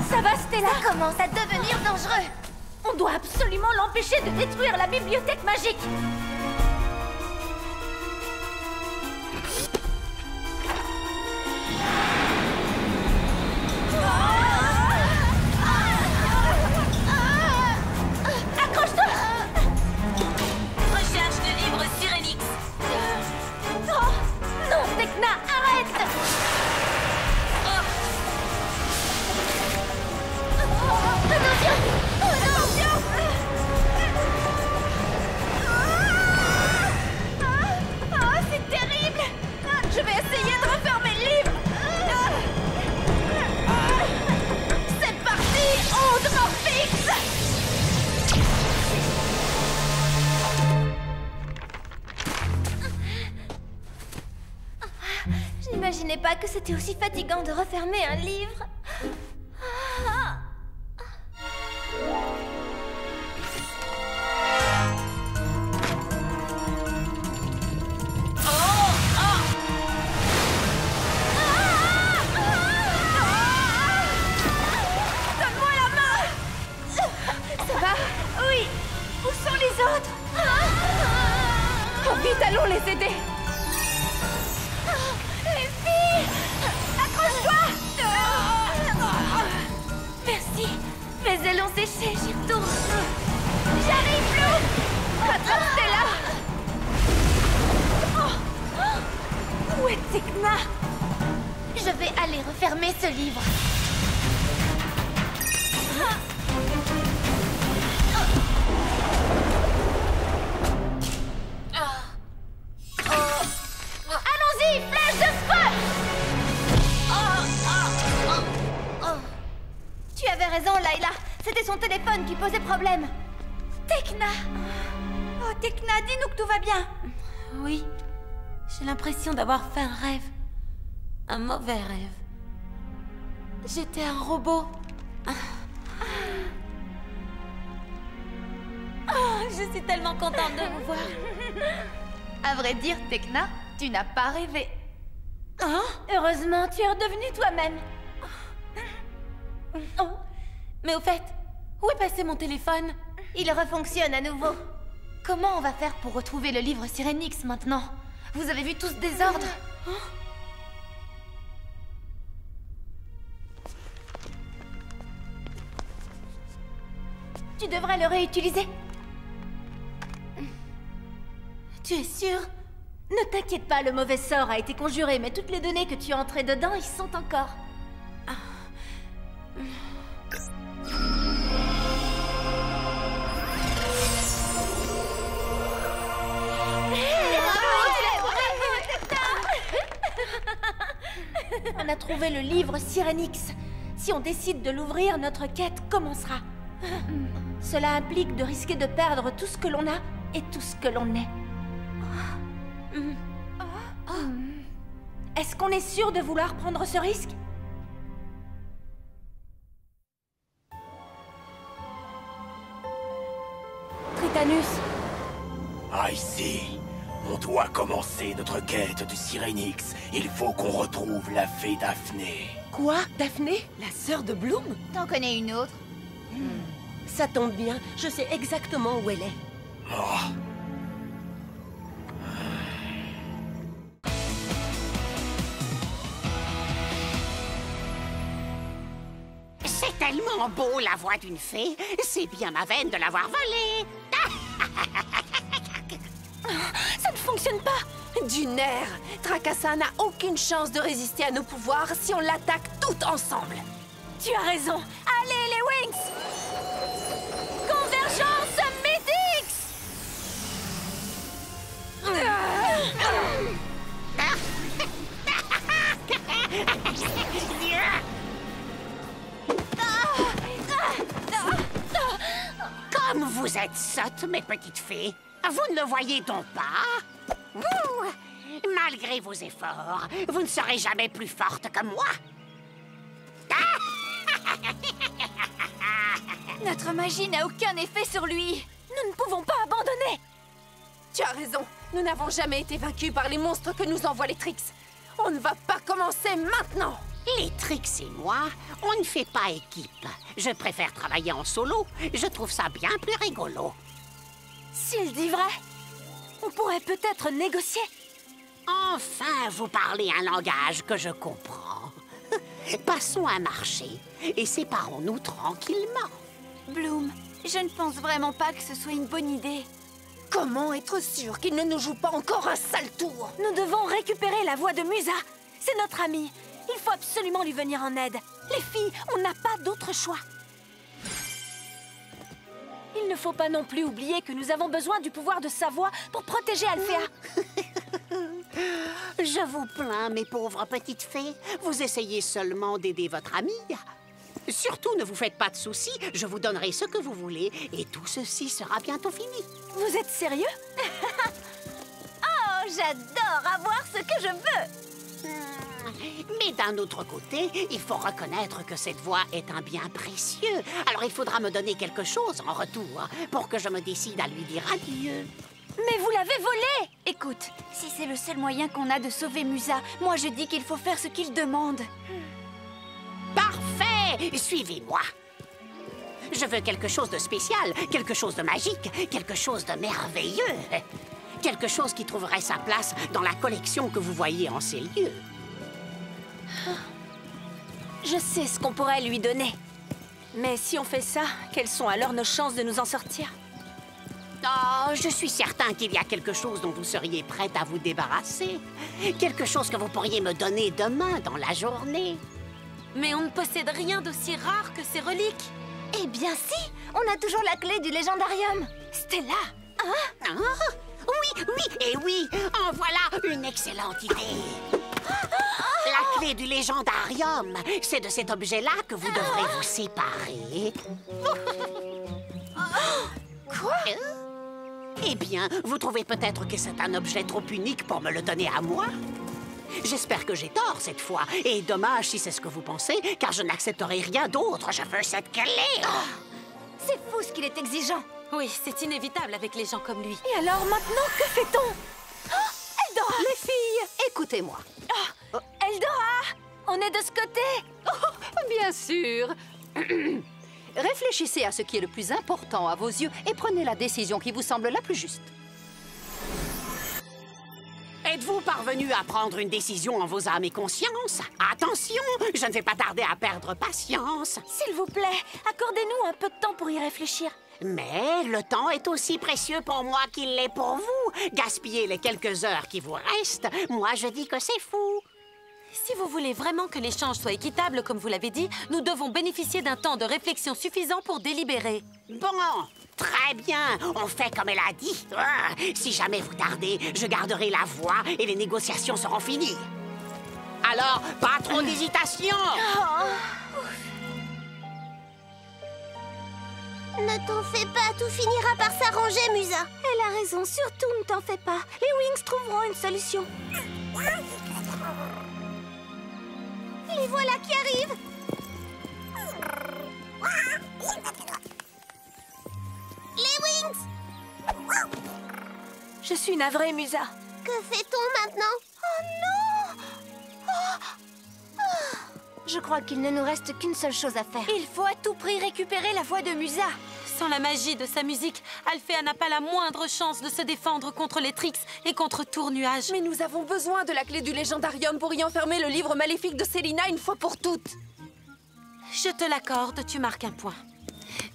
Ça va, Stella? Ça commence à devenir dangereux! On doit absolument l'empêcher de détruire la bibliothèque magique! Accroche-toi! Recherche le livre Sirenix. Oh, non, Tecna, arrête! Attention! Attention! C'est terrible! Je vais essayer de refermer le livre! C'est parti! Onde Morphix! Je n'imaginais pas que c'était aussi fatigant de refermer un livre. les aider. Les filles! Accroche-toi! Merci. Mes ailes ont séché, j'y retourne. J'arrive, Bloom! Rattrape Stella! Où est Tecna? Je vais aller refermer ce livre. Allons-y, flèche de Scott! Tu avais raison, Layla. C'était son téléphone qui posait problème. Tecna! Oh, Tecna, dis-nous que tout va bien. Oui, j'ai l'impression d'avoir fait un rêve. Un mauvais rêve. J'étais un robot. Oh, je suis tellement contente de vous voir. À vrai dire, Tecna, tu n'as pas rêvé. Hein? Heureusement, tu es redevenue toi-même. Oh. Mais au fait, où est passé mon téléphone? Il refonctionne à nouveau. Comment on va faire pour retrouver le livre Sirenix maintenant? Vous avez vu tout ce désordre? Tu devrais le réutiliser. Tu es sûre? Ne t'inquiète pas, le mauvais sort a été conjuré, mais toutes les données que tu as entrées dedans y sont encore. On a trouvé le livre Sirenix. Si on décide de l'ouvrir, notre quête commencera. Cela implique de risquer de perdre tout ce que l'on a et tout ce que l'on est. Est-ce qu'on est sûr de vouloir prendre ce risque? Tritanus. Ici, on doit commencer notre quête du Sirenix. Il faut qu'on retrouve la fée Daphné. Quoi? Daphné? La sœur de Bloom? T'en connais une autre? Ça tombe bien, je sais exactement où elle est. Oh. C'est tellement beau, la voix d'une fée. C'est bien ma veine de l'avoir volée. Ça ne fonctionne pas! Du nerf! Tracassa n'a aucune chance de résister à nos pouvoirs si on l'attaque toutes ensemble. Tu as raison. Allez, les Wings! Convergence Médix! Comme vous êtes sottes, mes petites fées. Vous ne le voyez donc pas? Vous, malgré vos efforts, vous ne serez jamais plus forte que moi. Notre magie n'a aucun effet sur lui. Nous ne pouvons pas abandonner. Tu as raison. Nous n'avons jamais été vaincus par les monstres que nous envoient les Trix. On ne va pas commencer maintenant. Les Trix et moi, on ne fait pas équipe. Je préfère travailler en solo. Je trouve ça bien plus rigolo. S'il dit vrai, on pourrait peut-être négocier. Enfin, vous parlez un langage que je comprends. Passons un marché et séparons-nous tranquillement. Bloom, je ne pense vraiment pas que ce soit une bonne idée. Comment être sûr qu'il ne nous joue pas encore un sale tour? Nous devons récupérer la voix de Musa. C'est notre amie. Il faut absolument lui venir en aide. Les filles, on n'a pas d'autre choix. Il ne faut pas non plus oublier que nous avons besoin du pouvoir de sa voix pour protéger Alphea. Je vous plains, mes pauvres petites fées. Vous essayez seulement d'aider votre amie. Surtout, ne vous faites pas de soucis. Je vous donnerai ce que vous voulez et tout ceci sera bientôt fini. Vous êtes sérieux? Oh, j'adore avoir ce que je veux. Mais d'un autre côté, il faut reconnaître que cette voix est un bien précieux. Alors il faudra me donner quelque chose en retour pour que je me décide à lui dire adieu. Mais vous l'avez volé! Écoute, si c'est le seul moyen qu'on a de sauver Musa, moi je dis qu'il faut faire ce qu'il demande. Parfait! Suivez-moi. Je veux quelque chose de spécial, quelque chose de magique, quelque chose de merveilleux. Quelque chose qui trouverait sa place dans la collection que vous voyez en ces lieux. Je sais ce qu'on pourrait lui donner. Mais si on fait ça, quelles sont alors nos chances de nous en sortir? Oh, je suis certain qu'il y a quelque chose dont vous seriez prête à vous débarrasser. Quelque chose que vous pourriez me donner demain dans la journée. Mais on ne possède rien d'aussi rare que ces reliques. Eh bien si! On a toujours la clé du légendarium. Stella! Hein? Ah, oui, et oui! En voilà une excellente idée! La clé du légendarium! C'est de cet objet-là que vous devrez vous séparer. Quoi? Eh bien, vous trouvez peut-être que c'est un objet trop unique pour me le donner à moi? J'espère que j'ai tort cette fois. Et dommage si c'est ce que vous pensez, car je n'accepterai rien d'autre. Je veux cette clé! C'est fou ce qu'il est exigeant. Oui, c'est inévitable avec les gens comme lui. Et alors maintenant, que fait-on? Eldora! Les filles, écoutez-moi. Eldora! On est de ce côté! Bien sûr. Réfléchissez à ce qui est le plus important à vos yeux et prenez la décision qui vous semble la plus juste. Êtes-vous parvenu à prendre une décision en vos âmes et conscience? Attention, je ne vais pas tarder à perdre patience. S'il vous plaît, accordez-nous un peu de temps pour y réfléchir. Mais le temps est aussi précieux pour moi qu'il l'est pour vous. Gaspiller les quelques heures qui vous restent, moi je dis que c'est fou. Si vous voulez vraiment que l'échange soit équitable, comme vous l'avez dit, nous devons bénéficier d'un temps de réflexion suffisant pour délibérer. Bon, très bien, on fait comme elle a dit. Ah, si jamais vous tardez, je garderai la voix et les négociations seront finies. Alors, pas trop d'hésitation. Ne t'en fais pas, tout finira par s'arranger, Musa. Elle a raison, surtout ne t'en fais pas. Les Wings trouveront une solution. Les voilà qui arrivent. Les Wings! Je suis navrée, Musa. Que fait-on maintenant? Oh non! Je crois qu'il ne nous reste qu'une seule chose à faire. Il faut à tout prix récupérer la voix de Musa. Sans la magie de sa musique, Alphea n'a pas la moindre chance de se défendre contre les Trix et contre Tournuage. Mais nous avons besoin de la clé du légendarium pour y enfermer le livre maléfique de Célina une fois pour toutes. Je te l'accorde, tu marques un point.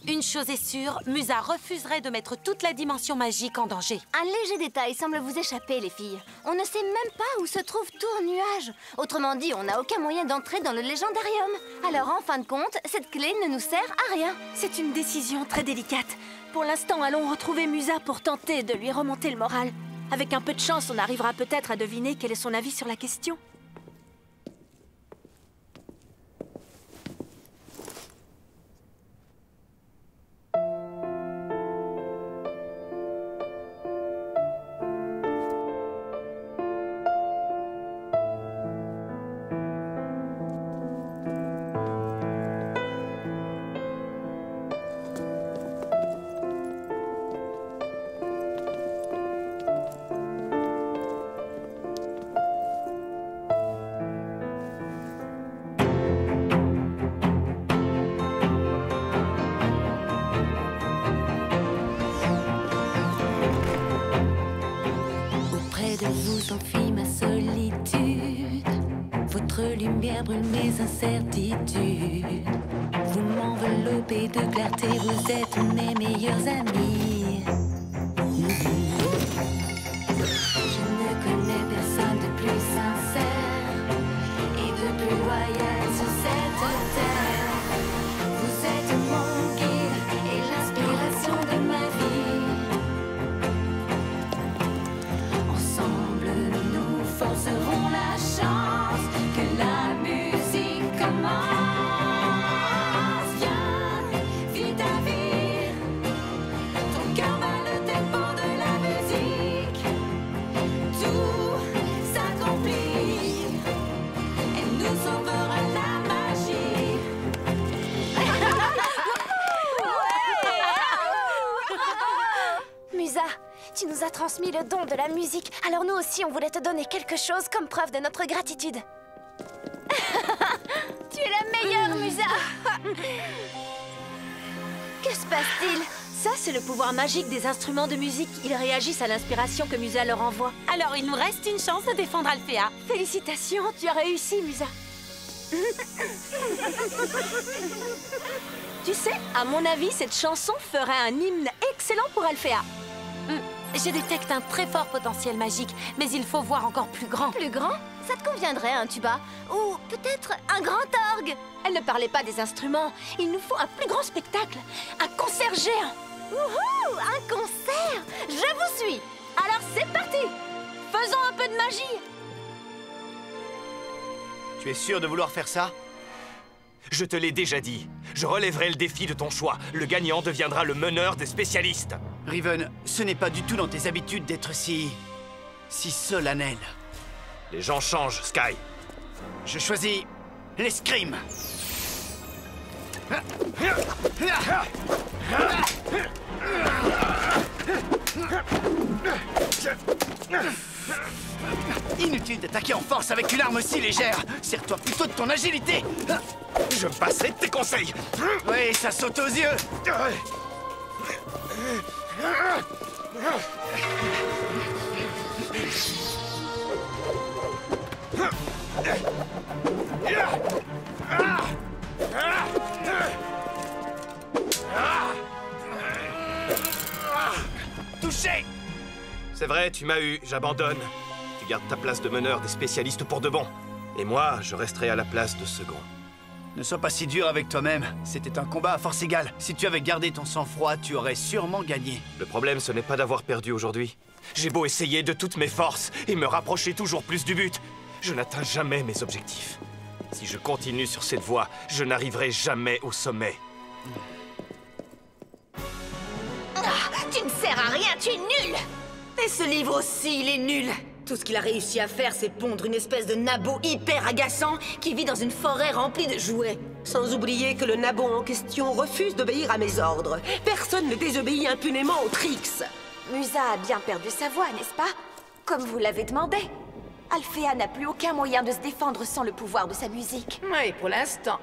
Une chose est sûre, Musa refuserait de mettre toute la dimension magique en danger. Un léger détail semble vous échapper, les filles. On ne sait même pas où se trouve Tournuage. Autrement dit, on n'a aucun moyen d'entrer dans le légendarium. Alors, en fin de compte, cette clé ne nous sert à rien. C'est une décision très délicate. Pour l'instant, allons retrouver Musa pour tenter de lui remonter le moral. Avec un peu de chance, on arrivera peut-être à deviner quel est son avis sur la question. s'enfuit ma solitude. Votre lumière brûle mes incertitudes. Vous m'enveloppez de clarté, vous êtes mes meilleurs amis. Je ne connais personne de plus sincère et de plus loyal sur cette terre. Vous êtes mon guide et l'inspiration de ma vie. Ensemble, nous forcerons la chance que la musique commence. Viens, vis ta vie. Ton cœur bat le tempo de la musique. Tout s'accomplit. Elle nous sauvera la magie. Musa, tu nous as transmis le don de la musique. Alors nous aussi, on voulait te donner quelque chose comme preuve de notre gratitude. Tu es la meilleure, Musa. Que se passe-t-il? Ça, c'est le pouvoir magique des instruments de musique. Ils réagissent à l'inspiration que Musa leur envoie. Alors, il nous reste une chance de défendre Alphea. Félicitations, tu as réussi, Musa. Tu sais, à mon avis, cette chanson ferait un hymne excellent pour Alphea. Je détecte un très fort potentiel magique, mais il faut voir encore plus grand. Plus grand? Ça te conviendrait, un tuba? Ou peut-être un grand orgue? Elle ne parlait pas des instruments. Il nous faut un plus grand spectacle. Un concert géant. Wouhou! Un concert! Je vous suis! Alors c'est parti! Faisons un peu de magie! Tu es sûr de vouloir faire ça? Je te l'ai déjà dit. Je relèverai le défi de ton choix. Le gagnant deviendra le meneur des spécialistes. Riven, ce n'est pas du tout dans tes habitudes d'être si solennel. Les gens changent, Sky. Je choisis l'escrime. Inutile d'attaquer en force avec une arme si légère. Sers-toi plutôt de ton agilité. Je me passerai de tes conseils. Oui, ça saute aux yeux. Touché! C'est vrai, tu m'as eu, j'abandonne. Tu gardes ta place de meneur des spécialistes pour de bon. Et moi, je resterai à la place de second. Ne sois pas si dur avec toi-même. C'était un combat à force égale. Si tu avais gardé ton sang-froid, tu aurais sûrement gagné. Le problème, ce n'est pas d'avoir perdu aujourd'hui. J'ai beau essayer de toutes mes forces et me rapprocher toujours plus du but, je n'atteins jamais mes objectifs. Si je continue sur cette voie, je n'arriverai jamais au sommet. Tu ne sers à rien, tu es nul! Et ce livre aussi, il est nul! Tout ce qu'il a réussi à faire, c'est pondre une espèce de nabo hyper agaçant qui vit dans une forêt remplie de jouets. Sans oublier que le nabo en question refuse d'obéir à mes ordres. Personne ne désobéit impunément aux tricks. Musa a bien perdu sa voix, n'est-ce pas? Comme vous l'avez demandé. Alphea n'a plus aucun moyen de se défendre sans le pouvoir de sa musique. Oui, pour l'instant.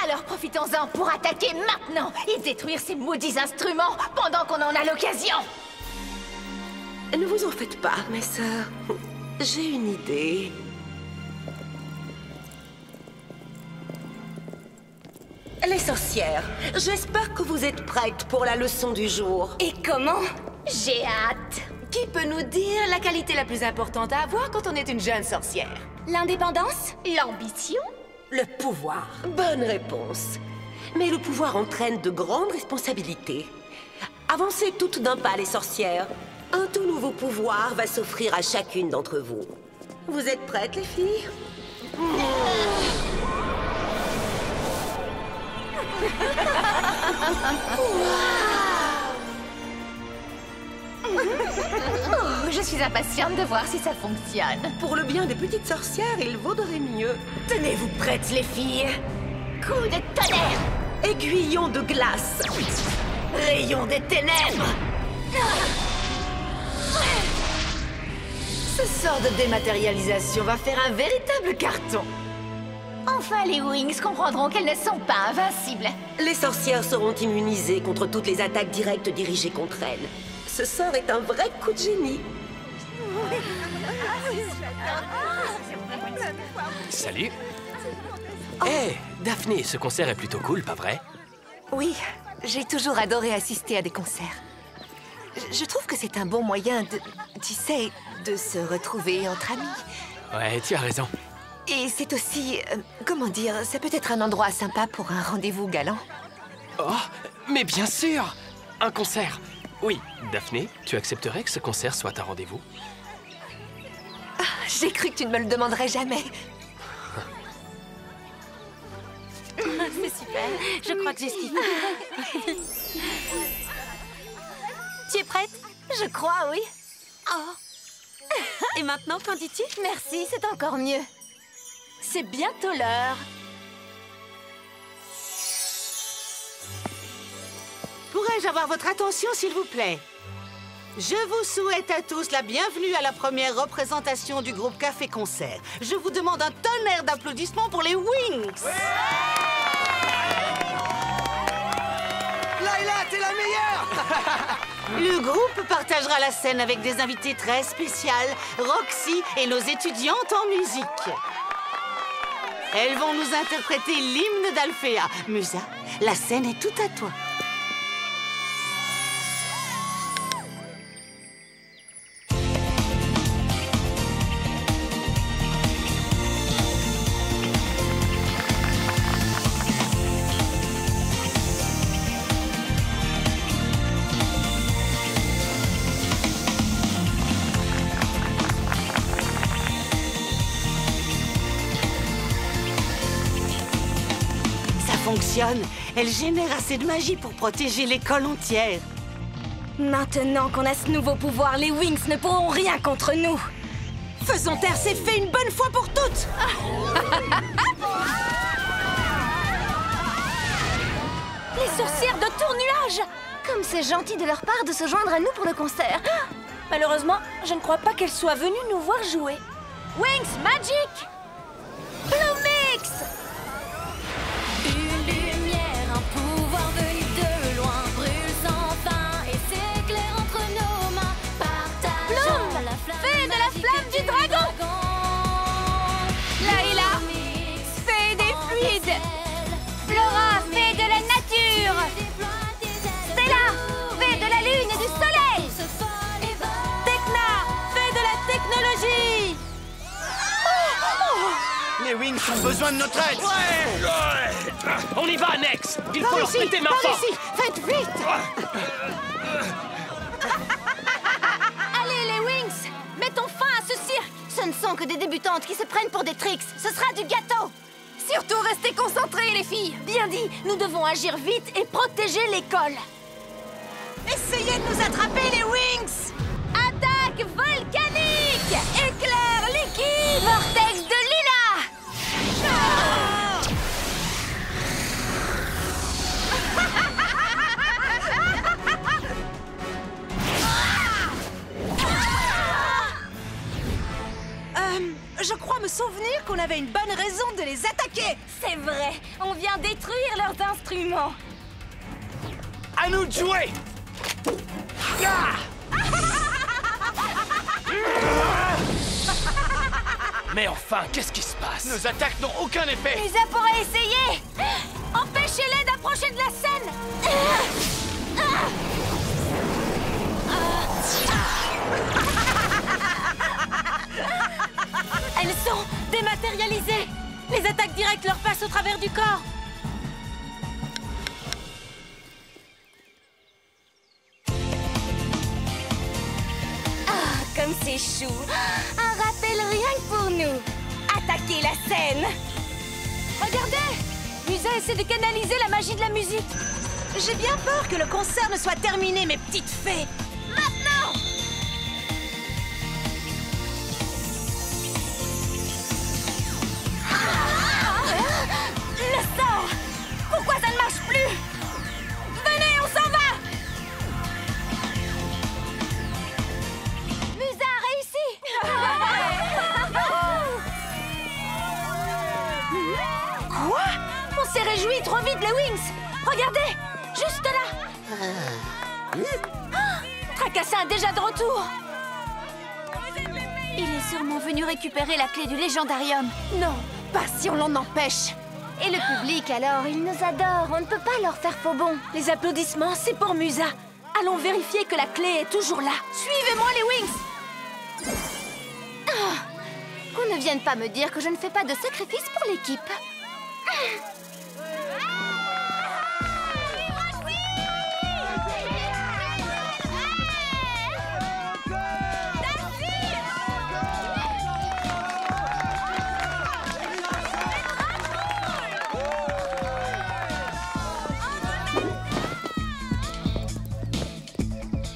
Alors profitons-en pour attaquer maintenant et détruire ces maudits instruments pendant qu'on en a l'occasion. Ne vous en faites pas, mes sœurs. J'ai une idée. Les sorcières, j'espère que vous êtes prêtes pour la leçon du jour. Et comment? J'ai hâte. Qui peut nous dire la qualité la plus importante à avoir quand on est une jeune sorcière? L'indépendance? L'ambition? Le pouvoir. Bonne réponse. Mais le pouvoir entraîne de grandes responsabilités. Avancez toutes d'un pas, les sorcières. Un tout nouveau pouvoir va s'offrir à chacune d'entre vous. Vous êtes prêtes, les filles? Oh, je suis impatiente de voir si ça fonctionne. Pour le bien des petites sorcières, il vaudrait mieux. Tenez-vous prêtes, les filles. Coup de tonnerre. Aiguillon de glace. Rayon des ténèbres. Ce sort de dématérialisation va faire un véritable carton. Enfin, les Wings comprendront qu'elles ne sont pas invincibles. Les sorcières seront immunisées contre toutes les attaques directes dirigées contre elles. Ce sort est un vrai coup de génie. Salut. Hé, Daphné, ce concert est plutôt cool, pas vrai? Oui, j'ai toujours adoré assister à des concerts. Je trouve que c'est un bon moyen de, tu sais, de se retrouver entre amis. Ouais, tu as raison. Et c'est aussi, comment dire, ça peut être un endroit sympa pour un rendez-vous galant. Oh, mais bien sûr! Un concert. Oui, Daphné, tu accepterais que ce concert soit un rendez-vous? Ah, j'ai cru que tu ne me le demanderais jamais. C'est super. Je crois que j'ai ce qu'il faut. Tu es prête? Je crois, oui. Oh. Et maintenant, qu'en dis-tu? Merci, c'est encore mieux. C'est bientôt l'heure. Pourrais-je avoir votre attention, s'il vous plaît? Je vous souhaite à tous la bienvenue à la première représentation du groupe Café Concert. Je vous demande un tonnerre d'applaudissements pour les Wings. Lilac, t'es la meilleure. Le groupe partagera la scène avec des invités très spéciales, Roxy et nos étudiantes en musique. Elles vont nous interpréter l'hymne d'Alfea. Musa, la scène est toute à toi. Fonctionne. Elle génère assez de magie pour protéger l'école entière. Maintenant qu'on a ce nouveau pouvoir, les Wings ne pourront rien contre nous. Faisons taire ces fées une bonne fois pour toutes. Les sorcières de Tournuage! Comme c'est gentil de leur part de se joindre à nous pour le concert. Malheureusement, je ne crois pas qu'elles soient venues nous voir jouer. Wings Magic! Bloomix! Une lumière, un pouvoir venu de loin, brûle sans fin et s'éclaire entre nos mains. Partageons Bloom, la flamme, fée de la flamme du dragon. Layla, fée des fluides. Flora, fée de la nature. Stella, fée de la lune et du soleil. Tekna, fée de la technologie. Les Wings ont besoin de notre aide. On y va, Nex. Il faut leur prêter main forte. Ici, faites vite. Allez, les Wings, mettons fin à ce cirque. Ce ne sont que des débutantes qui se prennent pour des tricks. Ce sera du gâteau. Surtout restez concentrés, les filles. Bien dit, nous devons agir vite et protéger l'école. Essayez de nous attraper, les Wings. Attaque volcanique! Éclair liquide! Vortex de Lila! Je crois me souvenir qu'on avait une bonne raison de les attaquer. C'est vrai, on vient détruire leurs instruments. À nous de jouer. Mais enfin, qu'est-ce qui se passe? Nos attaques n'ont aucun effet. Lisa pourrait essayer. Empêchez-les d'approcher de la scène. Elles sont dématérialisées. Les attaques directes leur passent au travers du corps. Comme c'est chou. Un rappel rien que pour nous. Attaquez la scène. Regardez, Musa essaie de canaliser la magie de la musique. J'ai bien peur que le concert ne soit terminé, mes petites fées. Maintenant! Le sort! Pourquoi ça ne marche plus? Venez, on s'en va! Musa a réussi! Quoi? On s'est réjouis trop vite, les Wings! Regardez! Juste là! Tracassin est déjà de retour! Il est sûrement venu récupérer la clé du légendarium. Non, pas si on l'en empêche. Et le public, alors, il nous adore. On ne peut pas leur faire faux bon. Les applaudissements, c'est pour Musa. Allons vérifier que la clé est toujours là. Suivez-moi, les Wings! Qu'on ne vienne pas me dire que je ne fais pas de sacrifice pour l'équipe.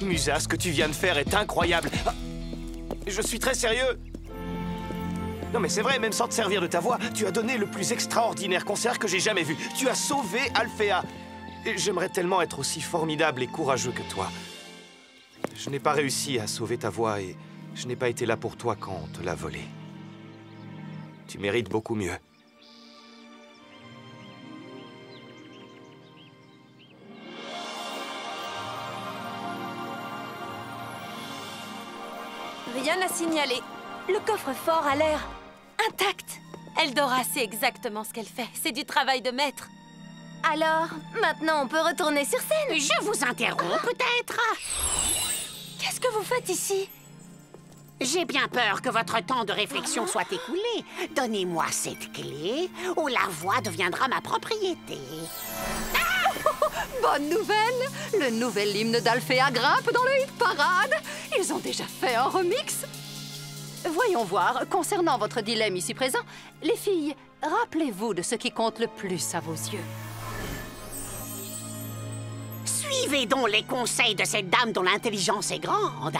Musa, ce que tu viens de faire est incroyable. Ah, je suis très sérieux. Non mais c'est vrai, même sans te servir de ta voix, tu as donné le plus extraordinaire concert que j'ai jamais vu. Tu as sauvé Alfea. Et j'aimerais tellement être aussi formidable et courageux que toi. Je n'ai pas réussi à sauver ta voix et je n'ai pas été là pour toi quand on te l'a volée. Tu mérites beaucoup mieux. rien à signaler. Le coffre-fort a l'air intact. Eldora sait exactement ce qu'elle fait. C'est du travail de maître. Alors, maintenant on peut retourner sur scène. Je vous interromps peut-être? Qu'est-ce que vous faites ici? J'ai bien peur que votre temps de réflexion soit écoulé. Donnez-moi cette clé, ou la voix deviendra ma propriété. Bonne nouvelle! Le nouvel hymne d'Alfea grimpe dans le hit parade! Ils ont déjà fait un remix! Voyons voir, concernant votre dilemme ici présent, les filles, rappelez-vous de ce qui compte le plus à vos yeux. Suivez donc les conseils de cette dame dont l'intelligence est grande.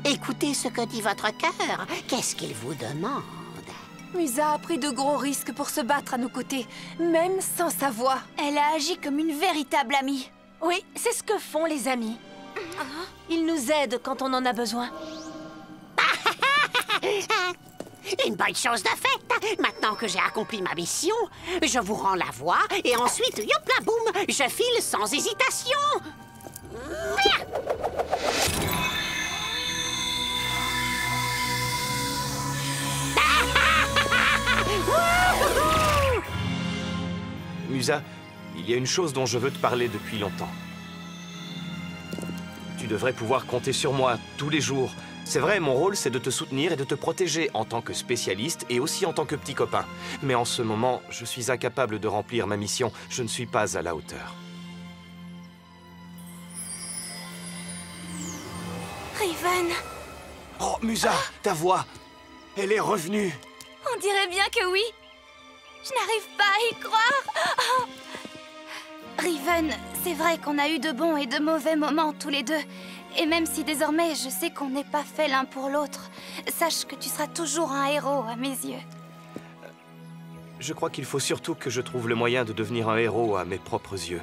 Écoutez ce que dit votre cœur. Qu'est-ce qu'il vous demande? Musa a pris de gros risques pour se battre à nos côtés, même sans sa voix. Elle a agi comme une véritable amie. Oui, c'est ce que font les amis. Ils nous aident quand on en a besoin. Une bonne chose de faite. Maintenant que j'ai accompli ma mission, je vous rends la voix et ensuite, yopla boum, je file sans hésitation. Musa, il y a une chose dont je veux te parler depuis longtemps. Tu devrais pouvoir compter sur moi tous les jours. C'est vrai, mon rôle, c'est de te soutenir et de te protéger en tant que spécialiste et aussi en tant que petit copain. Mais en ce moment, je suis incapable de remplir ma mission. Je ne suis pas à la hauteur. Riven! Oh, Musa, ta voix, elle est revenue. On dirait bien que oui. Je n'arrive pas à y croire. Oh. Riven, c'est vrai qu'on a eu de bons et de mauvais moments tous les deux. Et même si désormais je sais qu'on n'est pas fait l'un pour l'autre, sache que tu seras toujours un héros à mes yeux. Je crois qu'il faut surtout que je trouve le moyen de devenir un héros à mes propres yeux.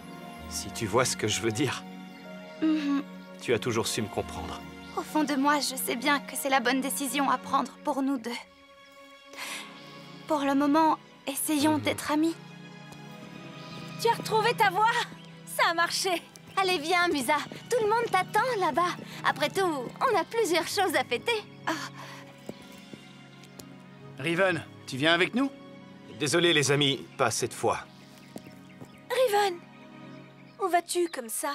Si tu vois ce que je veux dire. Tu as toujours su me comprendre. Au fond de moi, je sais bien que c'est la bonne décision à prendre pour nous deux. Pour le moment, essayons d'être amis. Tu as retrouvé ta voix? Ça a marché. Allez, viens, Musa. Tout le monde t'attend là-bas. Après tout, on a plusieurs choses à fêter. Riven, tu viens avec nous? Désolé, les amis, pas cette fois. Riven, où vas-tu comme ça?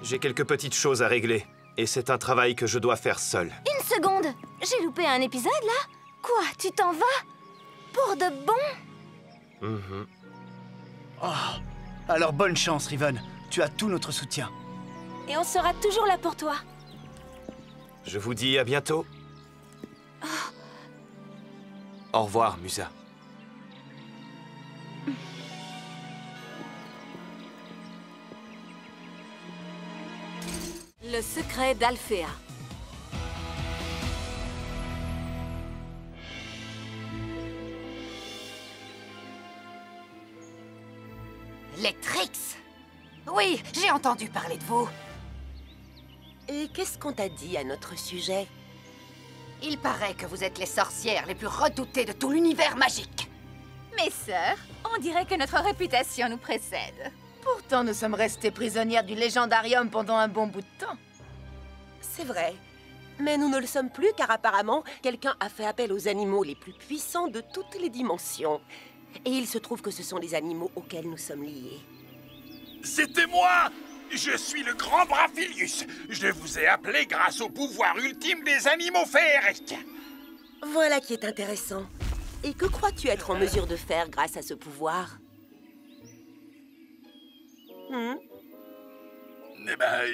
J'ai quelques petites choses à régler. Et c'est un travail que je dois faire seul. Une seconde. J'ai loupé un épisode, là? Quoi, tu t'en vas? Pour de bon? Oh, alors bonne chance, Riven. Tu as tout notre soutien. Et on sera toujours là pour toi. Je vous dis à bientôt. Au revoir, Musa. Le secret d'Alfea. Les Trix! Oui, j'ai entendu parler de vous. Et qu'est-ce qu'on t'a dit à notre sujet? Il paraît que vous êtes les sorcières les plus redoutées de tout l'univers magique. Mes sœurs, on dirait que notre réputation nous précède. Pourtant, nous sommes restées prisonnières du légendarium pendant un bon bout de temps. C'est vrai. Mais nous ne le sommes plus car apparemment, quelqu'un a fait appel aux animaux les plus puissants de toutes les dimensions. Et il se trouve que ce sont les animaux auxquels nous sommes liés. C'était moi! Je suis le grand Brafilius. Je vous ai appelé grâce au pouvoir ultime des animaux féeriques. Voilà qui est intéressant. Et que crois-tu être en mesure de faire grâce à ce pouvoir? Eh ben,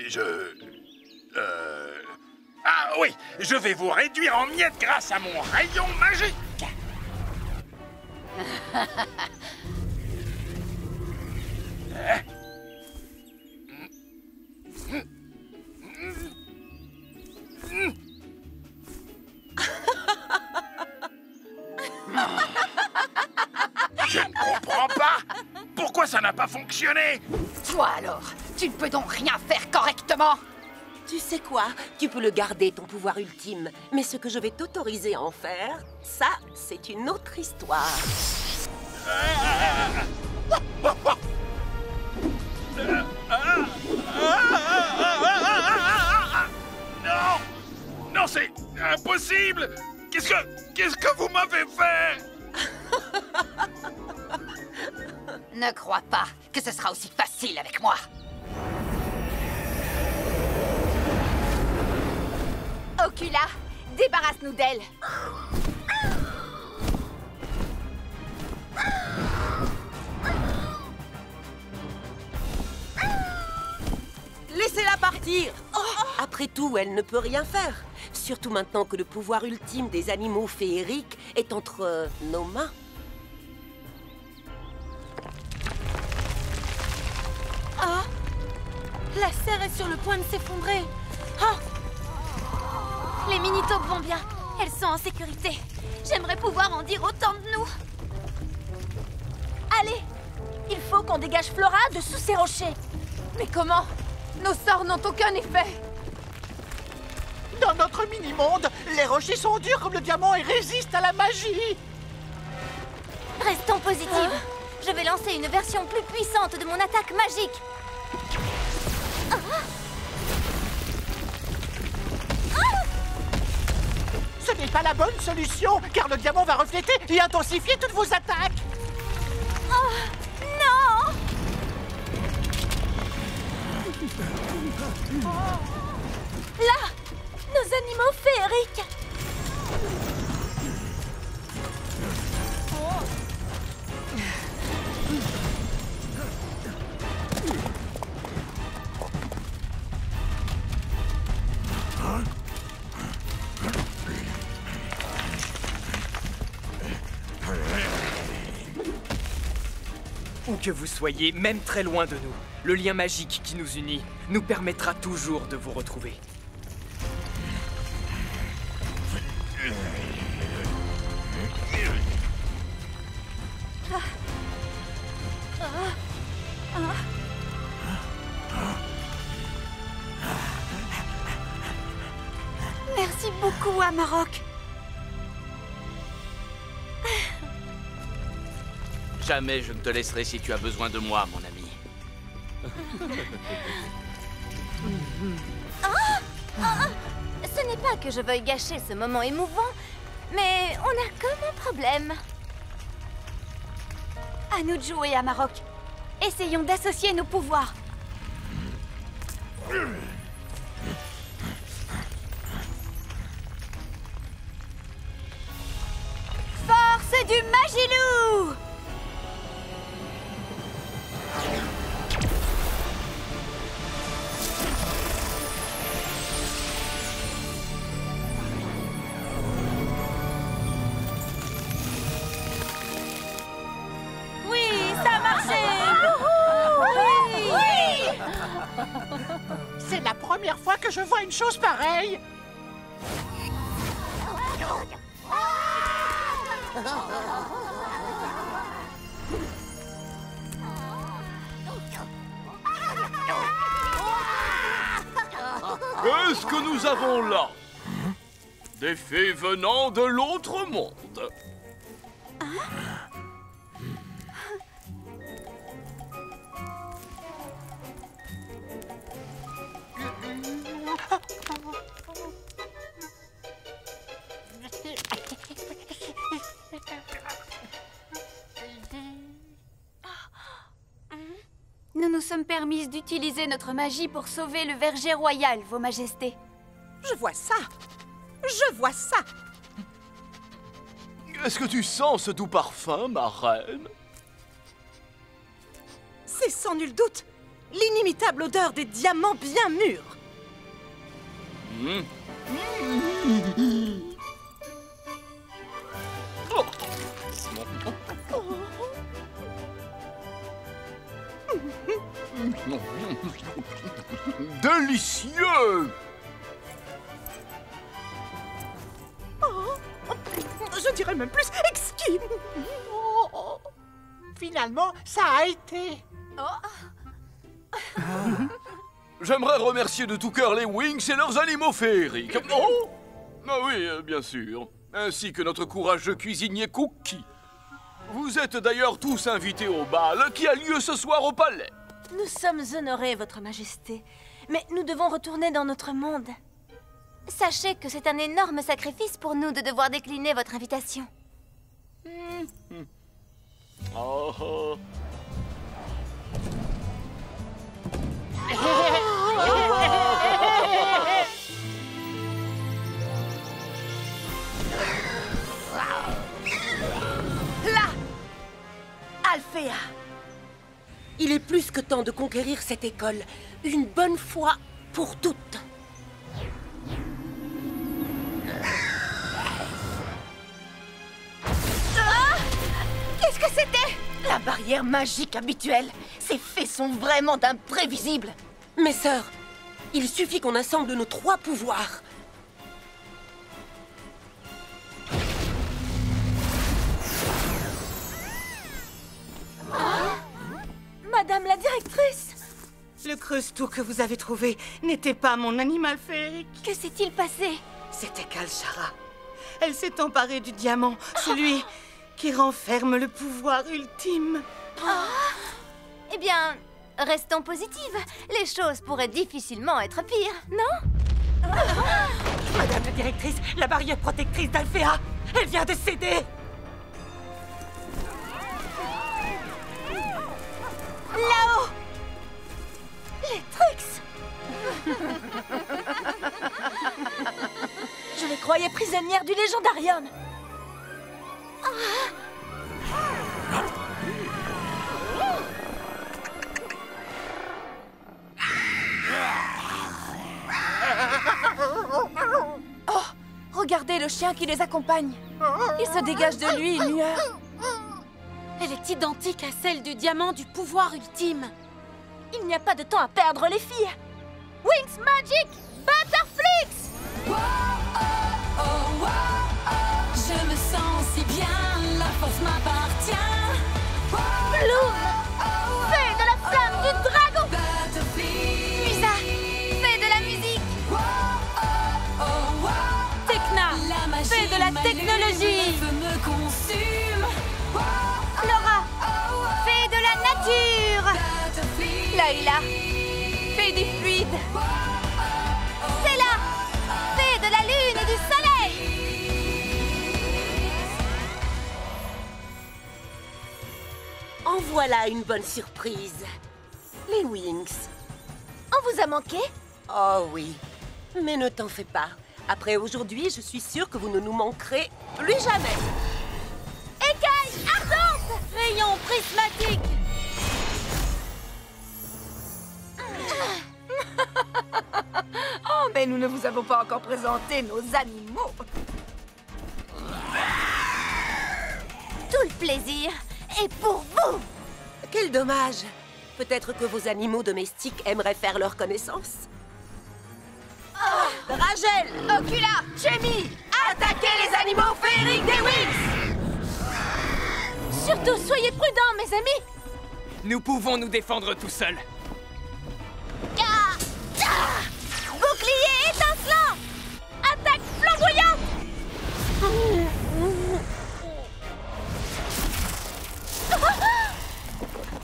Ah oui, je vais vous réduire en miettes grâce à mon rayon magique. Je ne comprends pas. Pourquoi ça n'a pas fonctionné? Toi alors, tu ne peux donc rien faire correctement? Tu sais quoi? Tu peux le garder, ton pouvoir ultime. Mais ce que je vais t'autoriser à en faire, ça, c'est une autre histoire. Non! Non! Non, c'est impossible! Qu'est-ce que vous m'avez fait? Ne crois pas que ce sera aussi facile avec moi. Ocula, débarrasse-nous d'elle. Laissez-la partir. Après tout, elle ne peut rien faire. Surtout maintenant que le pouvoir ultime des animaux féeriques est entre nos mains. Ah! La serre est sur le point de s'effondrer. Ah! Les mini-taupes vont bien. Elles sont en sécurité. J'aimerais pouvoir en dire autant de nous. Allez! Il faut qu'on dégage Flora de sous ces rochers. Mais comment? Nos sorts n'ont aucun effet. Dans notre mini-monde, les rochers sont durs comme le diamant et résistent à la magie. Restons positives. Je vais lancer une version plus puissante de mon attaque magique. Ce n'est pas la bonne solution, car le diamant va refléter et intensifier toutes vos attaques. Oh, non! Là! Nos animaux féeriques! Où que vous soyez, même très loin de nous, le lien magique qui nous unit nous permettra toujours de vous retrouver. Merci beaucoup, Amarok. Jamais je ne te laisserai si tu as besoin de moi, mon ami. Ce n'est pas que je veuille gâcher ce moment émouvant, mais on a comme un problème. À nous de jouer, Amarok. Essayons d'associer nos pouvoirs. Force du Magilou! Oui, ça a marché! Oui! C'est la première fois que je vois une chose pareille. Qu'est-ce que nous avons là? Des fées venant de l'autre monde. Nous nous sommes permises d'utiliser notre magie pour sauver le verger royal, Vos Majestés. Je vois ça. Je vois ça. Est-ce que tu sens ce doux parfum, ma reine? C'est sans nul doute l'inimitable odeur des diamants bien mûrs. Délicieux! Je dirais même plus exquis. Finalement, ça a été. J'aimerais remercier de tout cœur les Wings et leurs animaux féeriques. Oh! Ah oui, bien sûr. Ainsi que notre courageux cuisinier Cookie. Vous êtes d'ailleurs tous invités au bal qui a lieu ce soir au palais. Nous sommes honorés, Votre Majesté. Mais nous devons retourner dans notre monde. Sachez que c'est un énorme sacrifice pour nous de devoir décliner votre invitation. Oh oh. Là, Alphea. Il est plus que temps de conquérir cette école, une bonne fois pour toutes. Qu'est-ce que c'était? La barrière magique habituelle. Ces fées sont vraiment imprévisibles. Mes sœurs, il suffit qu'on assemble nos 3 pouvoirs. Madame la directrice! Le creuse-tout que vous avez trouvé n'était pas mon animal féerique. Que s'est-il passé? C'était Kalshara. Elle s'est emparée du diamant, celui qui renferme le pouvoir ultime. Eh bien, restons positives. Les choses pourraient difficilement être pires, non? Madame la directrice, la barrière protectrice d'Alphea, elle vient de céder. Là-haut! Les Trix! Je les croyais prisonnières du Légendarium. Oh, regardez le chien qui les accompagne. Il se dégage de lui une lueur. Elle est identique à celle du diamant du pouvoir ultime. Il n'y a pas de temps à perdre, les filles. Wings Magic Butterflix! Je me sens si bien, la force m'appartient. Bloom, fée de la flamme du dragon. Musa, fée de la musique. Tekna, fée de la technologie. Me consume. Laura, fée de la nature. Layla, fée du fluide. Stella, fée de la lune et du soleil. En voilà une bonne surprise. Les Wings. On vous a manqué? Oh oui. Mais ne t'en fais pas. Après aujourd'hui, je suis sûre que vous ne nous manquerez plus jamais. Écaille ardente! Rayon prismatique. Oh, mais nous ne vous avons pas encore présenté nos animaux. Tout le plaisir est pour vous! Quel dommage. Peut-être que vos animaux domestiques aimeraient faire leur connaissance. Rachel, Ocula, Chemi, attaquez les animaux féeriques des Wings! Surtout, soyez prudents, mes amis. Nous pouvons nous défendre tout seuls. Bouclier étincelant! Attaque flamboyante!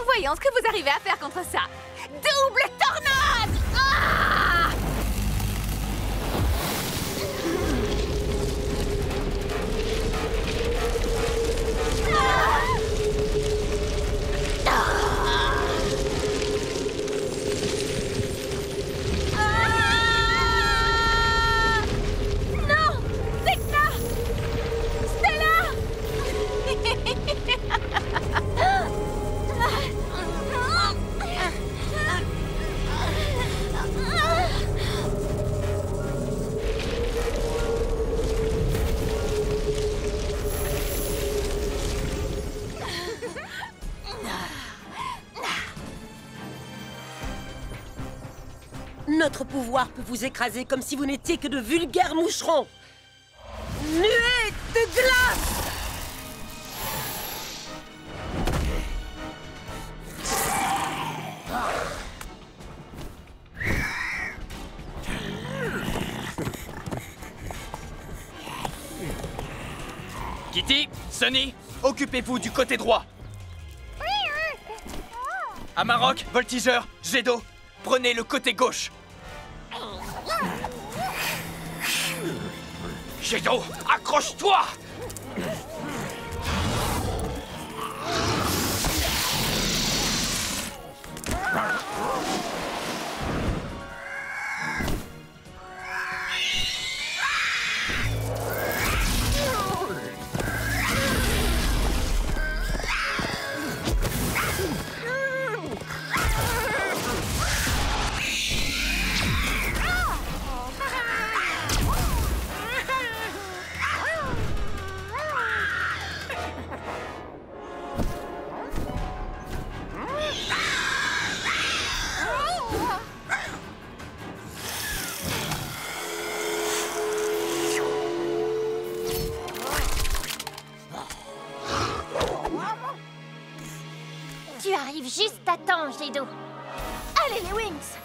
Voyons ce que vous arrivez à faire contre ça. Double tornade! Ah! Non! Tekna! Stella! notre pouvoir peut vous écraser comme si vous n'étiez que de vulgaires moucherons. Nuée de glace! Kitty, Sunny, occupez-vous du côté droit. Amarok, Voltigeur, Jet d'eau, prenez le côté gauche. jet d'eau. Accroche-toi! Tu arrives juste à temps, jet d'eau. Allez, les Wings!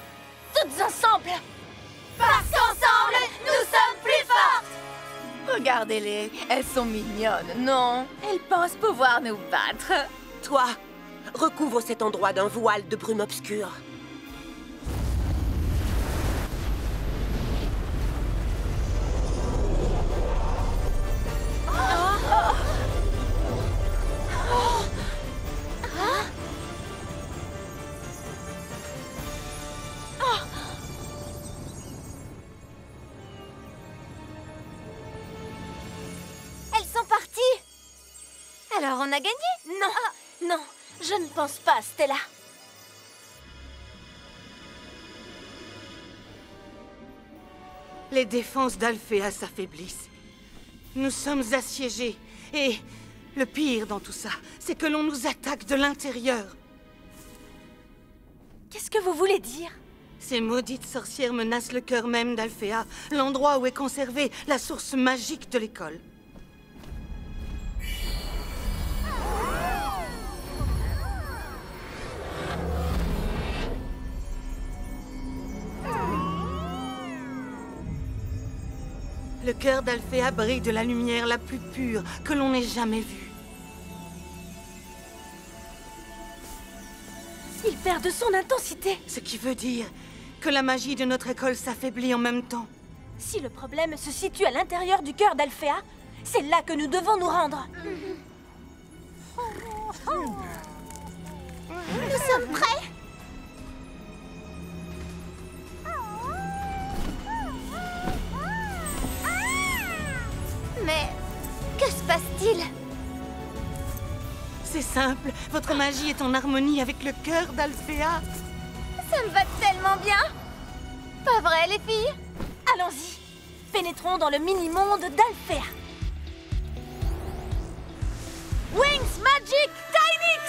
Toutes ensemble! Parce qu'ensemble, nous sommes plus fortes! Regardez-les, elles sont mignonnes, non? Elles pensent pouvoir nous battre. Toi, recouvre cet endroit d'un voile de brume obscure. Elles sont parties! Alors on a gagné? Non, non, je ne pense pas, Stella. Les défenses d'Alfea s'affaiblissent. Nous sommes assiégés. Et le pire dans tout ça, c'est que l'on nous attaque de l'intérieur. Qu'est-ce que vous voulez dire? Ces maudites sorcières menacent le cœur même d'Alfea, l'endroit où est conservée la source magique de l'école. Le cœur d'Alfea brille de la lumière la plus pure que l'on ait jamais vue. Il perd de son intensité. Ce qui veut dire que la magie de notre école s'affaiblit en même temps. Si le problème se situe à l'intérieur du cœur d'Alfea, c'est là que nous devons nous rendre. Nous sommes prêts? Mais que se passe-t-il? C'est simple, votre magie est en harmonie avec le cœur d'Alfea. Ça me va tellement bien! Pas vrai, les filles? Allons-y. Pénétrons dans le mini-monde d'Alfea. Wings Magic Tynix!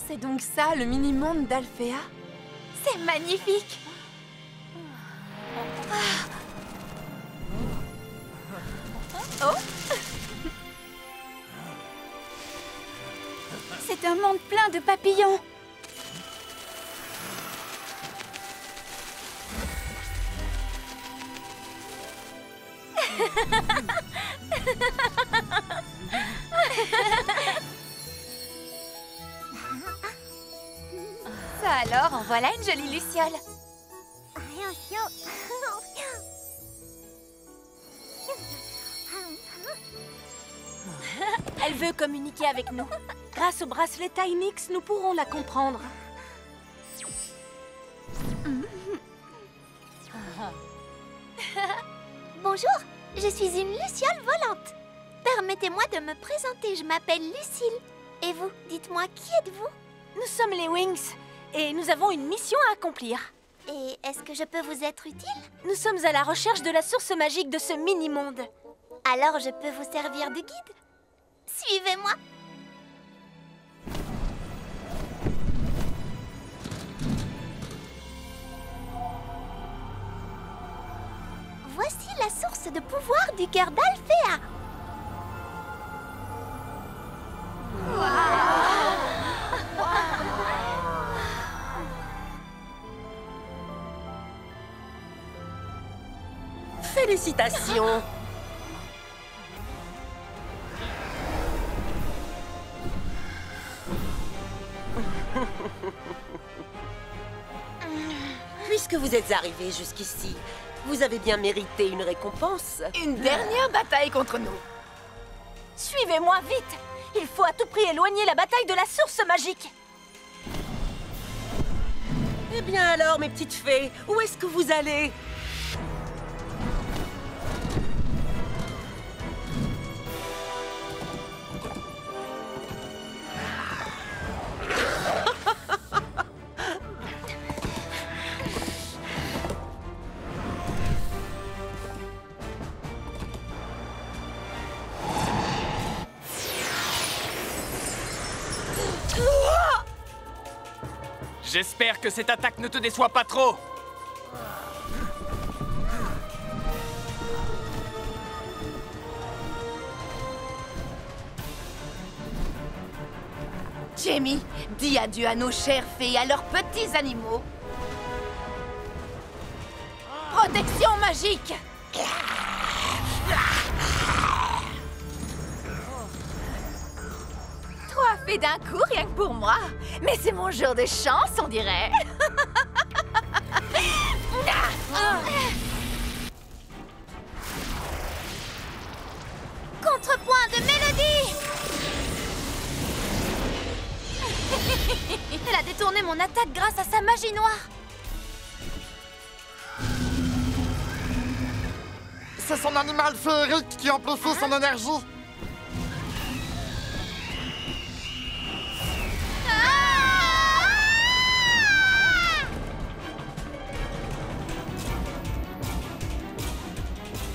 C'est donc ça, le mini-monde d'Alfea? C'est magnifique! Oh! C'est un monde plein de papillons! Ça alors, en voilà une jolie luciole. Elle veut communiquer avec nous. Grâce au bracelet Tynix, nous pourrons la comprendre. Bonjour, je suis une luciole volante. Permettez-moi de me présenter, je m'appelle Lucille. Et vous, dites-moi, qui êtes-vous? Nous sommes les Wings et nous avons une mission à accomplir. Et est-ce que je peux vous être utile? Nous sommes à la recherche de la source magique de ce mini-monde. Alors je peux vous servir de guide? Suivez-moi. Voici la source de pouvoir du cœur d'Alfea. Félicitations. Puisque vous êtes arrivés jusqu'ici, vous avez bien mérité une récompense. Une dernière bataille contre nous. Suivez-moi vite. Il faut à tout prix éloigner la bataille de la source magique. Eh bien alors, mes petites fées, où est-ce que vous allez? J'espère que cette attaque ne te déçoit pas trop. Jamie, dis adieu à nos chères fées et à leurs petits animaux. Protection magique! Trois fées d'un coup, rien que pour moi. Mais c'est mon jour de chance, on dirait. Contrepoint de Mélodie. Elle a détourné mon attaque grâce à sa magie noire. C'est son animal féerique qui amplifie son énergie.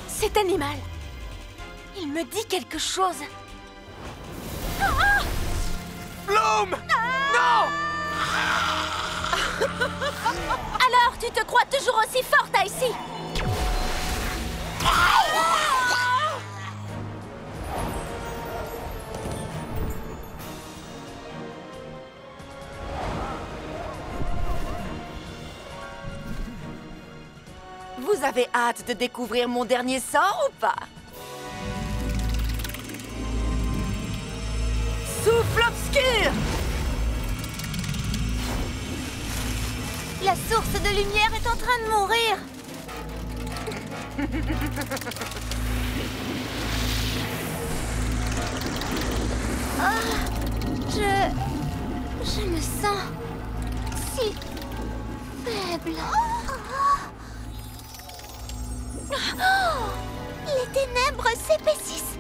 Cet animal, il me dit quelque chose. Bloom! Non! Alors, tu te crois toujours aussi forte, Icy? Vous avez hâte de découvrir mon dernier sort ou pas? Souffle obscur! La source de lumière est en train de mourir. Je me sens si faible. Les ténèbres s'épaississent.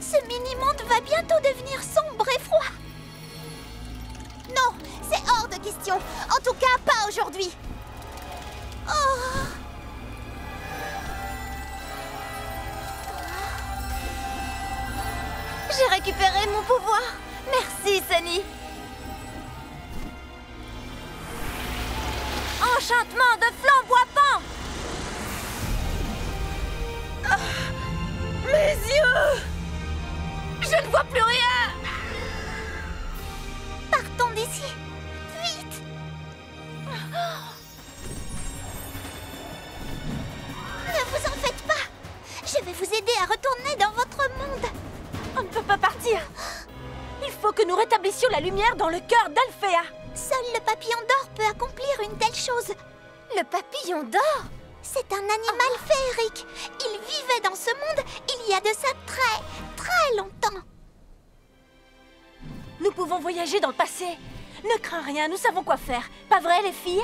Ce mini-monde va bientôt devenir sombre et froid. Non, c'est hors de question. En tout cas, pas aujourd'hui. J'ai récupéré mon pouvoir. Merci, Sunny. Enchantement de flamboiement. Mes yeux! Je ne vois plus rien! Partons d'ici. Vite. Ne vous en faites pas. Je vais vous aider à retourner dans votre monde. On ne peut pas partir. Il faut que nous rétablissions la lumière dans le cœur d'Alfea. Seul le papillon d'or peut accomplir une telle chose. Le papillon d'or? C'est un animal féerique. Il vivait dans ce monde il y a de ça très longtemps. Nous pouvons voyager dans le passé. Ne crains rien, nous savons quoi faire. Pas vrai, les filles?